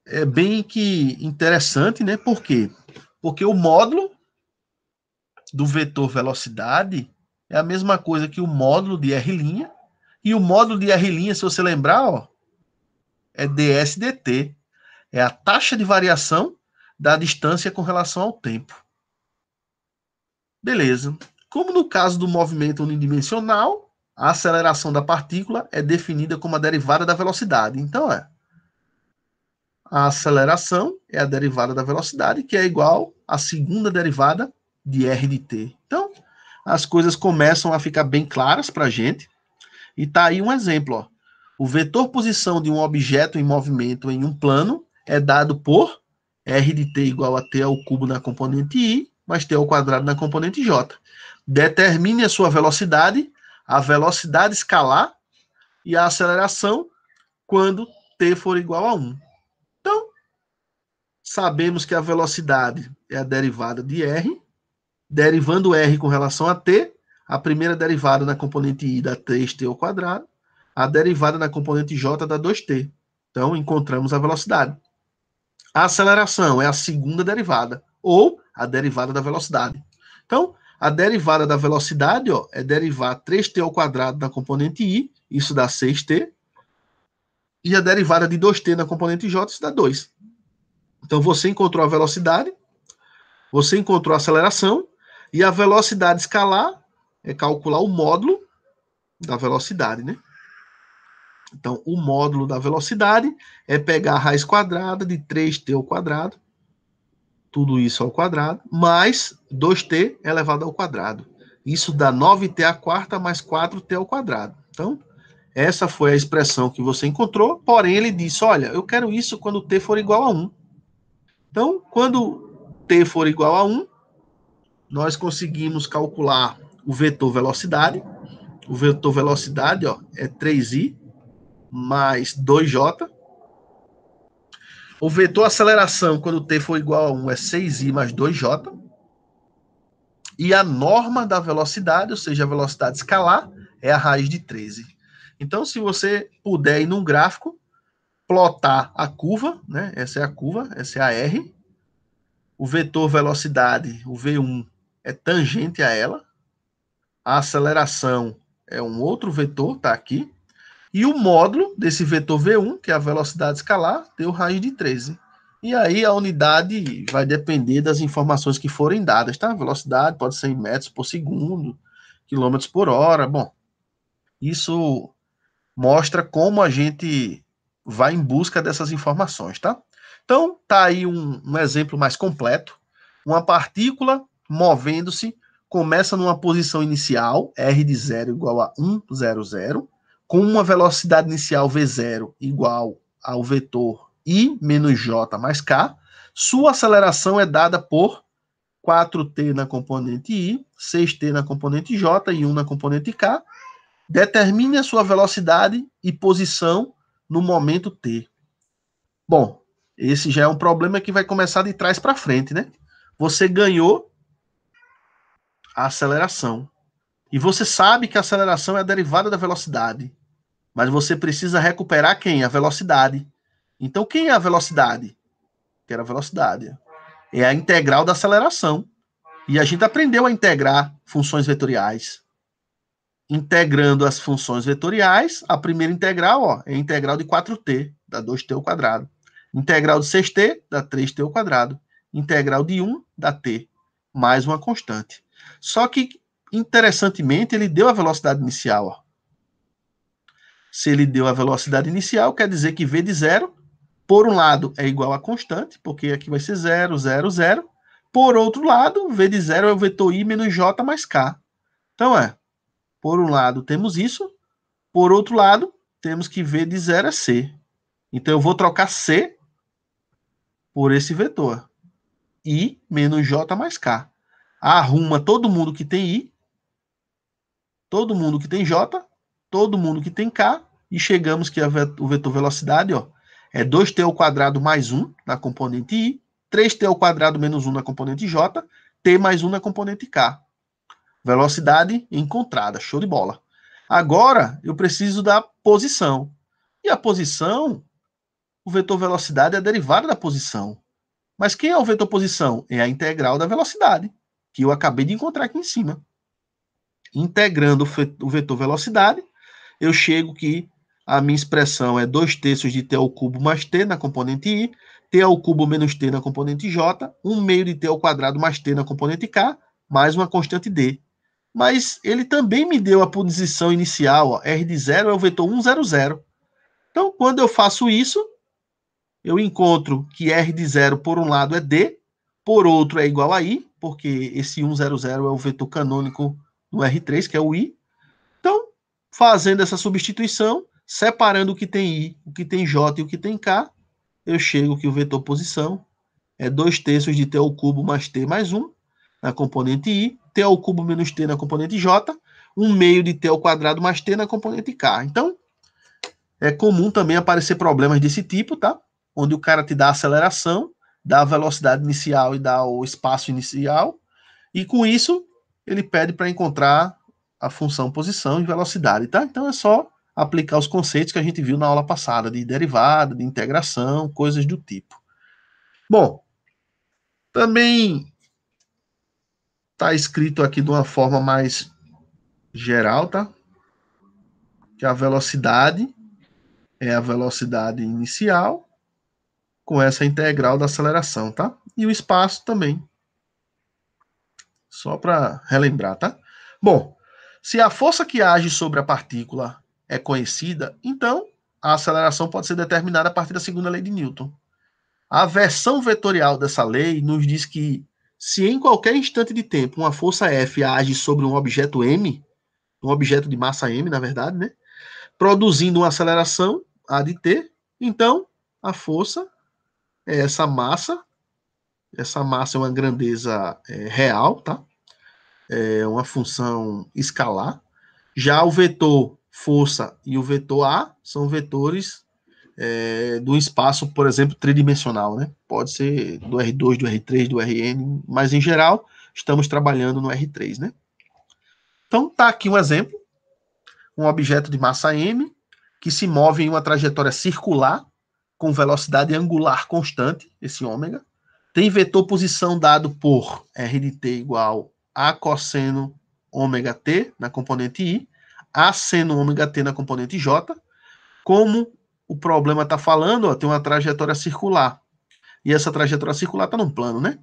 é bem que interessante, né? Por quê? Porque o módulo do vetor velocidade é a mesma coisa que o módulo de R', e o módulo de R', se você lembrar, ó, é ds dt. É a taxa de variação da distância com relação ao tempo. Beleza. Como no caso do movimento unidimensional, a aceleração da partícula é definida como a derivada da velocidade. Então, a aceleração é a derivada da velocidade, que é igual à segunda derivada de r de t. Então, as coisas começam a ficar bem claras para a gente. E tá aí um exemplo. Ó. O vetor posição de um objeto em movimento em um plano é dado por r de t igual a t ao cubo na componente i, mais t ao quadrado na componente j. Determine a sua velocidade, a velocidade escalar e a aceleração quando t for igual a 1. Então, sabemos que a velocidade é a derivada de r, derivando r com relação a t, a primeira derivada na componente i dá 3t ao quadrado, a derivada na componente j dá 2t. Então, encontramos a velocidade. A aceleração é a segunda derivada, ou a derivada da velocidade. Então, a derivada da velocidade é derivar 3t ao quadrado na componente i, isso dá 6t, e a derivada de 2t na componente j, isso dá 2. Então, você encontrou a velocidade, você encontrou a aceleração, e a velocidade escalar é calcular o módulo da velocidade, né? Então, o módulo da velocidade é pegar a raiz quadrada de 3t ao quadrado, tudo isso ao quadrado, mais 2t elevado ao quadrado. Isso dá 9t à quarta mais 4t ao quadrado. Então, essa foi a expressão que você encontrou, porém ele disse, olha, eu quero isso quando t for igual a 1. Então, quando t for igual a 1, nós conseguimos calcular o vetor velocidade. O vetor velocidade é 3i mais 2j. O vetor aceleração, quando t for igual a 1, é 6i mais 2j. E a norma da velocidade, ou seja, a velocidade escalar, é a raiz de 13. Então, se você puder ir num gráfico, plotar a curva, né? Essa é a curva, essa é a R. O vetor velocidade, o V1, é tangente a ela. A aceleração é um outro vetor, tá aqui. E o módulo desse vetor V1, que é a velocidade escalar, deu raiz de 13. E aí a unidade vai depender das informações que forem dadas, tá? A velocidade pode ser em metros por segundo, quilômetros por hora. Bom, isso mostra como a gente vai em busca dessas informações, tá? Então, tá aí um exemplo mais completo. Uma partícula movendo-se começa numa posição inicial, r de 0 igual a 1, 0, 0, com uma velocidade inicial v0 igual ao vetor i menos j mais k. Sua aceleração é dada por 4t na componente i, 6t na componente j e 1 na componente k. Determine a sua velocidade e posição no momento t. Bom, esse já é um problema que vai começar de trás para frente, né? Você ganhou a aceleração. E você sabe que a aceleração é a derivada da velocidade. Mas você precisa recuperar quem? A velocidade. Então, quem é a velocidade? Que era a velocidade. É a integral da aceleração. E a gente aprendeu a integrar funções vetoriais. Integrando as funções vetoriais, a primeira integral é a integral de 4t, dá 2t ao quadrado. Integral de 6t, dá 3t ao quadrado. Integral de 1, dá t, mais uma constante. Só que, interessantemente, ele deu a velocidade inicial. Se ele deu a velocidade inicial, quer dizer que v de 0, por um lado, é igual a constante, porque aqui vai ser 0, 0, 0. Por outro lado, v de 0 é o vetor i menos j mais k. Então, por um lado, temos isso. Por outro lado, temos que v de 0 é c. Então, eu vou trocar c por esse vetor. I menos j mais k. Arruma todo mundo que tem i, todo mundo que tem j, todo mundo que tem k, e chegamos que o vetor velocidade é 2t ao quadrado mais 1 na componente i, 3t ao quadrado menos 1 na componente j, t mais 1 na componente k. Velocidade encontrada, show de bola. Agora, eu preciso da posição. E a posição, o vetor velocidade é a derivada da posição. Mas quem é o vetor posição? É a integral da velocidade, que eu acabei de encontrar aqui em cima. Integrando o vetor velocidade, eu chego que a minha expressão é 2/3 de t ao cubo mais t na componente i, t ao cubo menos t na componente j, 1/2 de t ao quadrado mais t na componente k, mais uma constante D. Mas ele também me deu a posição inicial, ó, R de 0 é o vetor 1, 0, 0. Então, quando eu faço isso, eu encontro que R de 0 por um lado é D, por outro é igual a I, porque esse 1, 0, 0 é o vetor canônico do R3, que é o I. Então, fazendo essa substituição, separando o que tem I, o que tem J e o que tem K, eu chego que o vetor posição é 2/3 de T ao cubo mais T mais 1 na componente I, T ao cubo menos T na componente J, 1/2 de T ao quadrado mais T na componente K. Então, é comum também aparecer problemas desse tipo, tá? Onde o cara te dá a aceleração, dá a velocidade inicial e dá o espaço inicial, e com isso ele pede para encontrar a função posição e velocidade, tá? Então é só aplicar os conceitos que a gente viu na aula passada, de derivada, de integração, coisas do tipo. Bom, também está escrito aqui de uma forma mais geral, tá? Que a velocidade é a velocidade inicial com essa integral da aceleração, tá? E o espaço também. Só para relembrar, tá? Bom, se a força que age sobre a partícula é conhecida, então a aceleração pode ser determinada a partir da segunda lei de Newton. A versão vetorial dessa lei nos diz que se em qualquer instante de tempo uma força F age sobre um objeto M, um objeto de massa M, na verdade, né? Produzindo uma aceleração, A de T, então a força é essa massa é uma grandeza real, tá? É uma função escalar. Já o vetor força e o vetor A são vetores do espaço, por exemplo, tridimensional, né? Pode ser do R2, do R3, do Rn, mas em geral estamos trabalhando no R3, né? Então tá aqui um exemplo, um objeto de massa m que se move em uma trajetória circular com velocidade angular constante, esse ômega, tem vetor posição dado por R de t igual a cosseno ômega t na componente i, a seno ômega t na componente j. Como o problema está falando, ó, tem uma trajetória circular. E essa trajetória circular está num plano, né?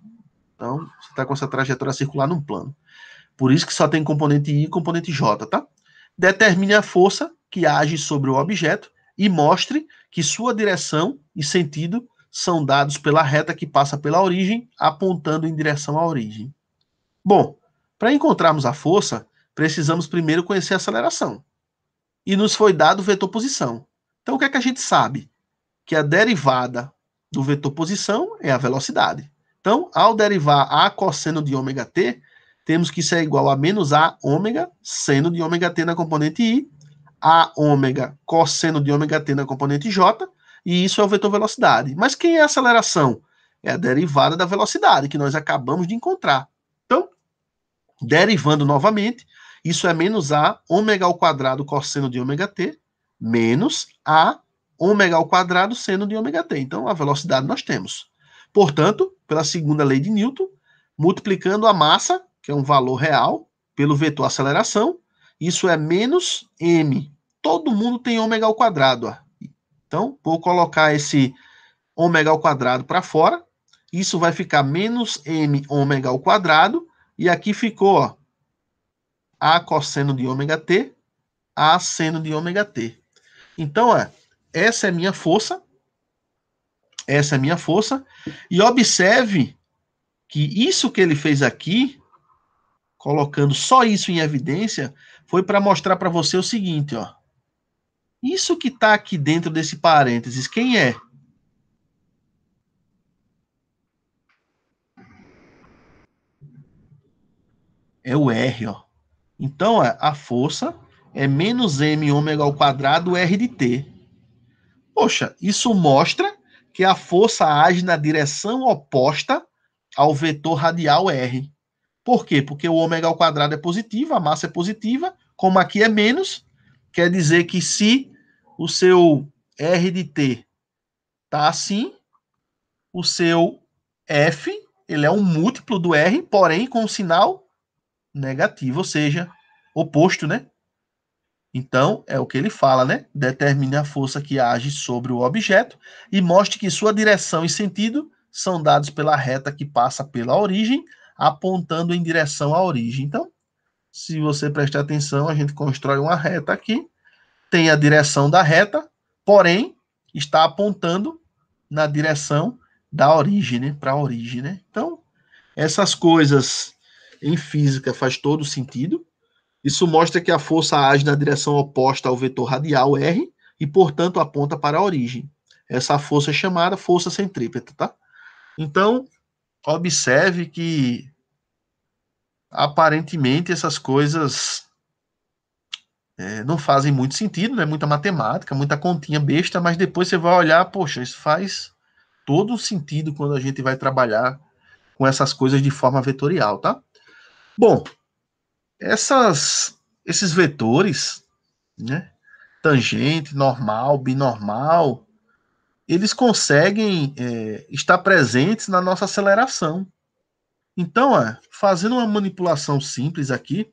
Então, você está com essa trajetória circular num plano. Por isso que só tem componente I e componente J, tá? Determine a força que age sobre o objeto e mostre que sua direção e sentido são dados pela reta que passa pela origem, apontando em direção à origem. Bom, para encontrarmos a força, precisamos primeiro conhecer a aceleração. E nos foi dado o vetor posição. Então, o que é que a gente sabe? Que a derivada do vetor posição é a velocidade. Então, ao derivar a cosseno de ômega t, temos que isso é igual a menos a ômega seno de ômega t na componente i, a ômega cosseno de ômega t na componente j, e isso é o vetor velocidade. Mas quem é a aceleração? É a derivada da velocidade, que nós acabamos de encontrar. Então, derivando novamente, isso é menos a ômega ao quadrado cosseno de ômega t, menos a ômega ao quadrado seno de ômega t. Então, a velocidade nós temos. Portanto, pela segunda lei de Newton, multiplicando a massa, que é um valor real, pelo vetor aceleração, isso é menos m. Todo mundo tem ômega ao quadrado. Ó. Então, vou colocar esse ômega ao quadrado para fora. Isso vai ficar menos m ômega ao quadrado. E aqui ficou ó, a cosseno de ômega t, a seno de ômega t. Então, ó, essa é minha força. Essa é minha força. E observe que isso que ele fez aqui, colocando só isso em evidência, foi para mostrar para você o seguinte, ó. Isso que está aqui dentro desse parênteses, quem é? É o R, ó. Então, ó, a força é menos m ômega ao quadrado R de t. Poxa, isso mostra que a força age na direção oposta ao vetor radial R. Por quê? Porque o ômega ao quadrado é positivo, a massa é positiva, como aqui é menos, quer dizer que se o seu R de t está assim, o seu F ele é um múltiplo do R, porém com um sinal negativo, ou seja, oposto, né? Então, é o que ele fala, né? Determine a força que age sobre o objeto e mostre que sua direção e sentido são dados pela reta que passa pela origem, apontando em direção à origem. Então, se você prestar atenção, a gente constrói uma reta aqui, tem a direção da reta, porém, está apontando na direção da origem, né? Para a origem, né? Então, essas coisas em física faz todo sentido. Isso mostra que a força age na direção oposta ao vetor radial R e, portanto, aponta para a origem. Essa força é chamada força centrípeta, tá? Então, observe que aparentemente essas coisas não fazem muito sentido, né? Muita matemática, muita continha besta, mas depois você vai olhar, poxa, isso faz todo sentido quando a gente vai trabalhar com essas coisas de forma vetorial, tá? Bom, esses vetores, né? Tangente, normal, binormal, eles conseguem estar presentes na nossa aceleração. Então, fazendo uma manipulação simples aqui,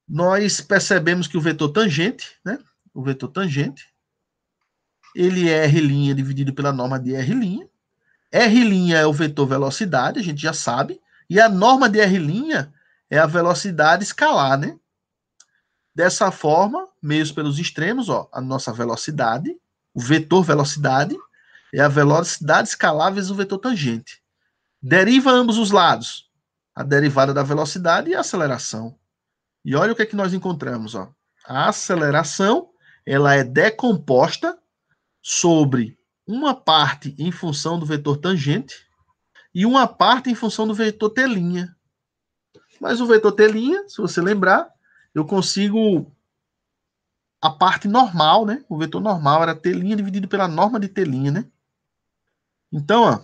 nós percebemos que o vetor tangente, né? O vetor tangente, ele é R' dividido pela norma de R'. R' é o vetor velocidade, a gente já sabe, e a norma de R' é a velocidade escalar, né? Dessa forma, meios pelos extremos, ó, a nossa velocidade, o vetor velocidade, é a velocidade escalar vezes o vetor tangente. Deriva ambos os lados, a derivada da velocidade e a aceleração. E olha o que é que nós encontramos, ó. A aceleração, ela é decomposta sobre uma parte em função do vetor tangente e uma parte em função do vetor t'. Mas o vetor t', se você lembrar, eu consigo a parte normal, né? O vetor normal era t' dividido pela norma de t', né? Então, ó,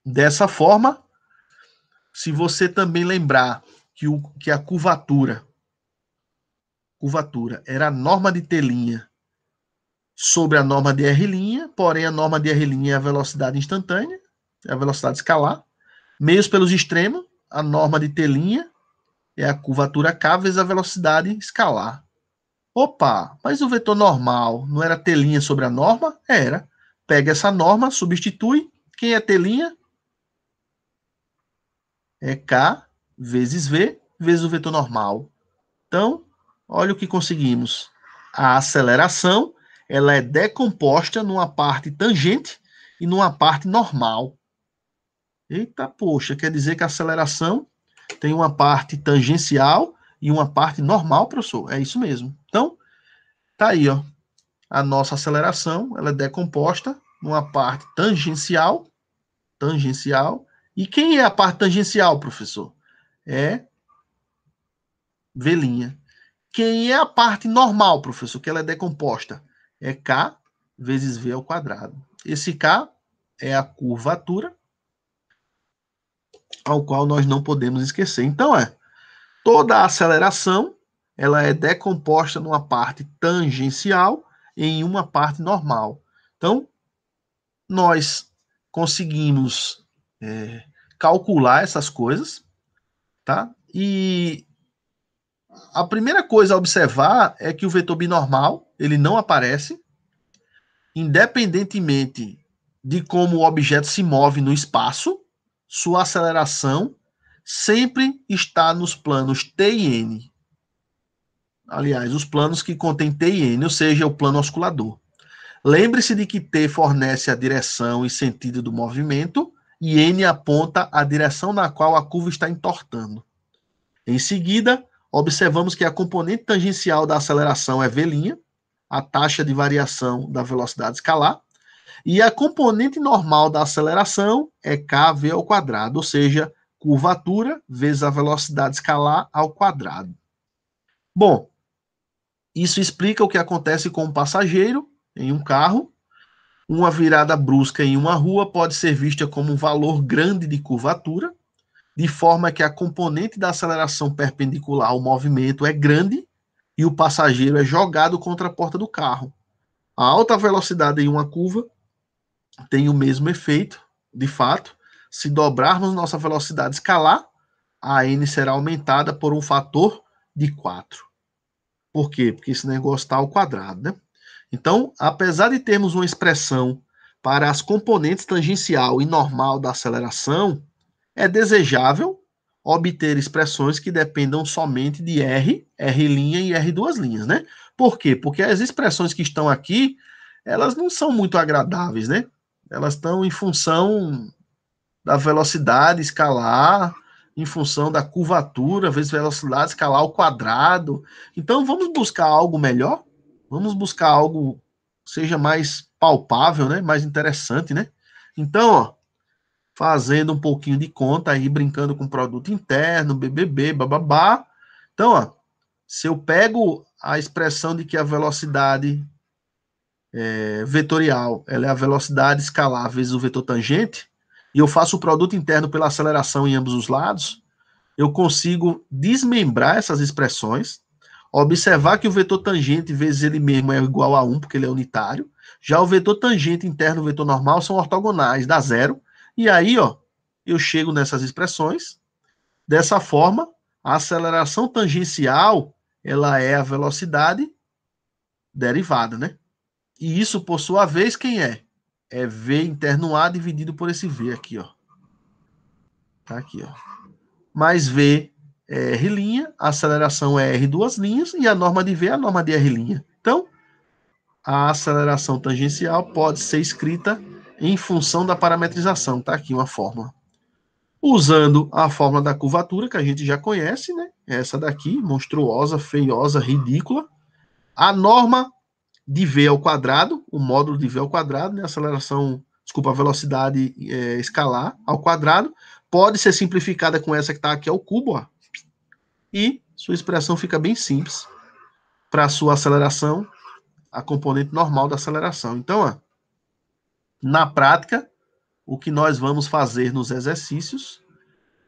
dessa forma, se você também lembrar que a curvatura era a norma de t' sobre a norma de R', porém a norma de R' é a velocidade instantânea, é a velocidade escalar. Meios pelos extremos, a norma de t' é a curvatura k vezes a velocidade escalar. Opa, mas o vetor normal não era t' sobre a norma? Era. Pega essa norma, substitui. Quem é t'? É k vezes v vezes o vetor normal. Então, olha o que conseguimos. A aceleração, ela é decomposta numa parte tangente e numa parte normal. Eita, poxa, quer dizer que a aceleração tem uma parte tangencial e uma parte normal, professor? É isso mesmo. Então, tá aí, ó. A nossa aceleração, ela é decomposta numa parte tangencial. E quem é a parte tangencial, professor? É V'. Quem é a parte normal, professor, que ela é decomposta? É K vezes V ao quadrado. Esse K é a curvatura, ao qual nós não podemos esquecer. Então, toda a aceleração, ela é decomposta numa parte tangencial em uma parte normal. Então, nós conseguimos calcular essas coisas, tá? E a primeira coisa a observar é que o vetor binormal, ele não aparece, independentemente de como o objeto se move no espaço, sua aceleração sempre está nos planos t e n. Aliás, os planos que contêm t e n, ou seja, o plano oscilador. Lembre-se de que t fornece a direção e sentido do movimento e n aponta a direção na qual a curva está entortando. Em seguida, observamos que a componente tangencial da aceleração é v', a taxa de variação da velocidade escalar, e a componente normal da aceleração é kv ao quadrado, ou seja, curvatura vezes a velocidade escalar ao quadrado. Bom, isso explica o que acontece com um passageiro em um carro. Uma virada brusca em uma rua pode ser vista como um valor grande de curvatura, de forma que a componente da aceleração perpendicular ao movimento é grande e o passageiro é jogado contra a porta do carro. A alta velocidade em uma curva tem o mesmo efeito, de fato. Se dobrarmos nossa velocidade escalar, a n será aumentada por um fator de 4. Por quê? Porque esse negócio está ao quadrado, né? Então, apesar de termos uma expressão para as componentes tangencial e normal da aceleração, É desejável obter expressões que dependam somente de R, R' e R2', né? Por quê? Porque as expressões que estão aqui, elas não são muito agradáveis, né? Elas estão em função da velocidade escalar, em função da curvatura, vezes velocidade escalar ao quadrado. Então, vamos buscar algo melhor? Vamos buscar algo que seja mais palpável, né? Mais interessante, né? Então, ó, fazendo um pouquinho de conta aí, brincando com produto interno, BBB, bababá. Então, ó, se eu pego a expressão de que a velocidade vetorial ela é a velocidade escalar vezes o vetor tangente, e eu faço o produto interno pela aceleração em ambos os lados, eu consigo desmembrar essas expressões, observar que o vetor tangente vezes ele mesmo é igual a 1, porque ele é unitário. Já o vetor tangente interno e o vetor normal são ortogonais, dá zero. E aí, ó, eu chego nessas expressões. Dessa forma, a aceleração tangencial, ela é a velocidade derivada, né? E isso, por sua vez, quem é? É V interno A dividido por esse V aqui, ó. Tá aqui, ó. Mais V é R', a aceleração é R duas linhas, e a norma de V é a norma de R'. Então, a aceleração tangencial pode ser escrita em função da parametrização. Tá aqui uma fórmula. Usando a fórmula da curvatura, que a gente já conhece, né? Essa daqui, monstruosa, feiosa, ridícula. A norma de V ao quadrado, o módulo de V ao quadrado, né? A velocidade escalar ao quadrado, pode ser simplificada com essa que está aqui ao cubo, ó. E sua expressão fica bem simples para a sua aceleração, a componente normal da aceleração. Então, ó, na prática, o que nós vamos fazer nos exercícios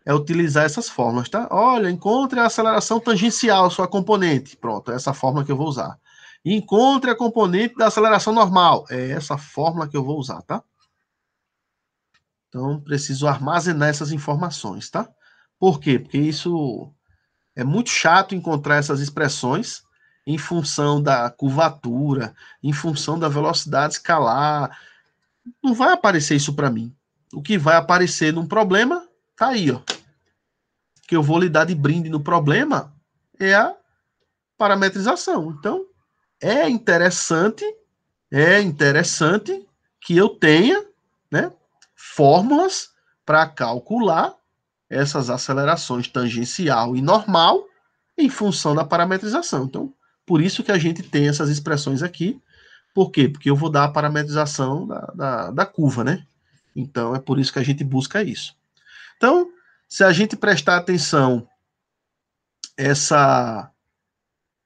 é utilizar essas fórmulas, tá? Olha, encontre a aceleração tangencial, sua componente. Pronto, é essa fórmula que eu vou usar. Encontre a componente da aceleração normal. É essa fórmula que eu vou usar, tá? Então, preciso armazenar essas informações, tá? Por quê? Porque isso é muito chato encontrar essas expressões em função da curvatura, em função da velocidade escalar. Não vai aparecer isso para mim. O que vai aparecer num problema, tá aí, ó. Que eu vou lhe dar de brinde no problema é a parametrização. Então, é interessante que eu tenha, né, fórmulas para calcular essas acelerações tangencial e normal em função da parametrização. Então, por isso que a gente tem essas expressões aqui. Por quê? Porque eu vou dar a parametrização da curva, né? Então, é por isso que a gente busca isso. Então, se a gente prestar atenção,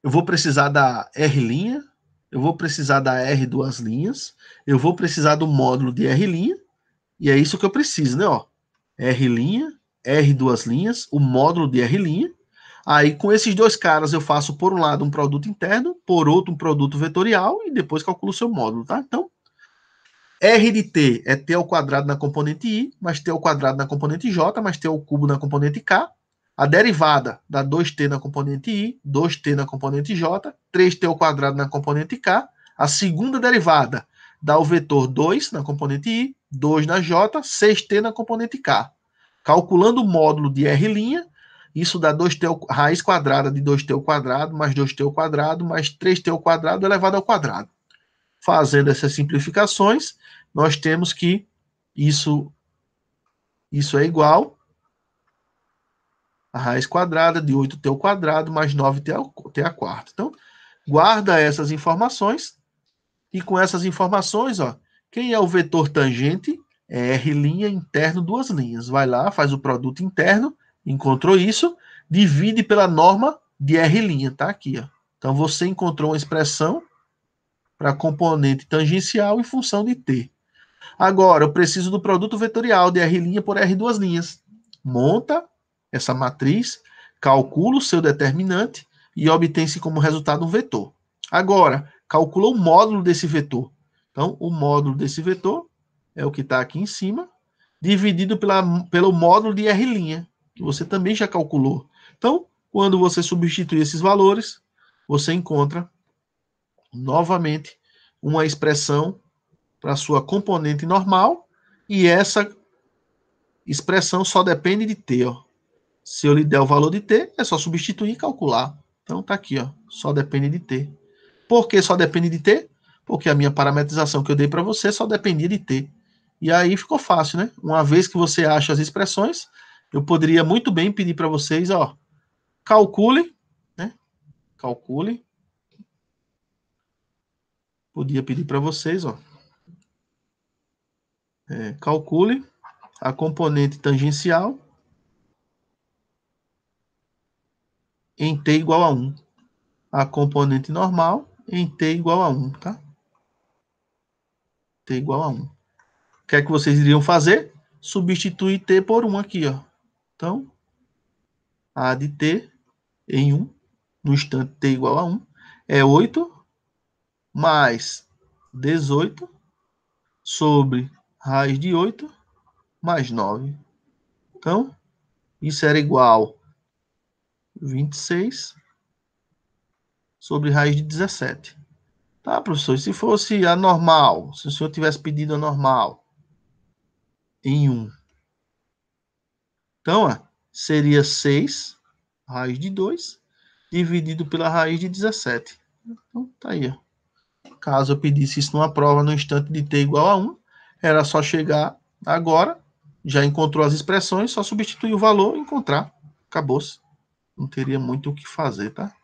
eu vou precisar da R', eu vou precisar da R duas linhas, eu vou precisar do módulo de R', e é isso que eu preciso, né? Ó, R', R duas linhas, o módulo de R'. Aí, com esses dois caras, eu faço, por um lado, um produto interno, por outro, um produto vetorial, e depois calculo o seu módulo, tá? Então, R de T é T ao quadrado na componente I, mais T ao quadrado na componente J, mais T ao cubo na componente K. A derivada dá 2T na componente I, 2T na componente J, 3T ao quadrado na componente K. A segunda derivada dá o vetor 2 na componente I, 2 na J, 6T na componente K. Calculando o módulo de R', isso dá 2T raiz quadrada de 2T ao quadrado, mais 2T ao quadrado, mais 3T ao quadrado elevado ao quadrado. Fazendo essas simplificações, nós temos que isso é igual a raiz quadrada de 8t ao quadrado mais 9t à quarta. Então, guarda essas informações, e com essas informações, ó, quem é o vetor tangente? É R' interno duas linhas. Vai lá, faz o produto interno, encontrou isso, divide pela norma de R', tá aqui, ó. Então, você encontrou uma expressão para componente tangencial em função de t. Agora, eu preciso do produto vetorial de R' por R duas linhas. Monta essa matriz, calcula o seu determinante e obtém-se como resultado um vetor. Agora, calcula o módulo desse vetor. Então, o módulo desse vetor é o que está aqui em cima, dividido pelo módulo de R', que você também já calculou. Então, quando você substitui esses valores, você encontra novamente uma expressão para sua componente normal, e essa expressão só depende de t, ó. Se eu lhe der o valor de t, é só substituir e calcular. Então tá aqui, ó, só depende de t. Por que só depende de t? Porque a minha parametrização que eu dei para você só dependia de t. E aí ficou fácil, né? Uma vez que você acha as expressões, eu poderia muito bem pedir para vocês, ó, calcule, né? Calcule. Podia pedir para vocês, ó, calcule a componente tangencial em t igual a 1. A componente normal em t igual a 1, tá? T igual a 1. O que é que vocês iriam fazer? Substituir t por 1 aqui, ó. Então, a de t em 1, no instante t igual a 1, é 8 mais 18 sobre raiz de 8 mais 9. Então, isso era igual a 26 sobre raiz de 17. Tá, professor? E se fosse a normal? Se o senhor tivesse pedido a normal em 1. Então, ó, seria 6 raiz de 2 dividido pela raiz de 17. Então, tá aí, ó. Caso eu pedisse isso numa prova no instante de t igual a 1, era só chegar agora, já encontrou as expressões, só substituir o valor e encontrar. Acabou-se. Não teria muito o que fazer, tá?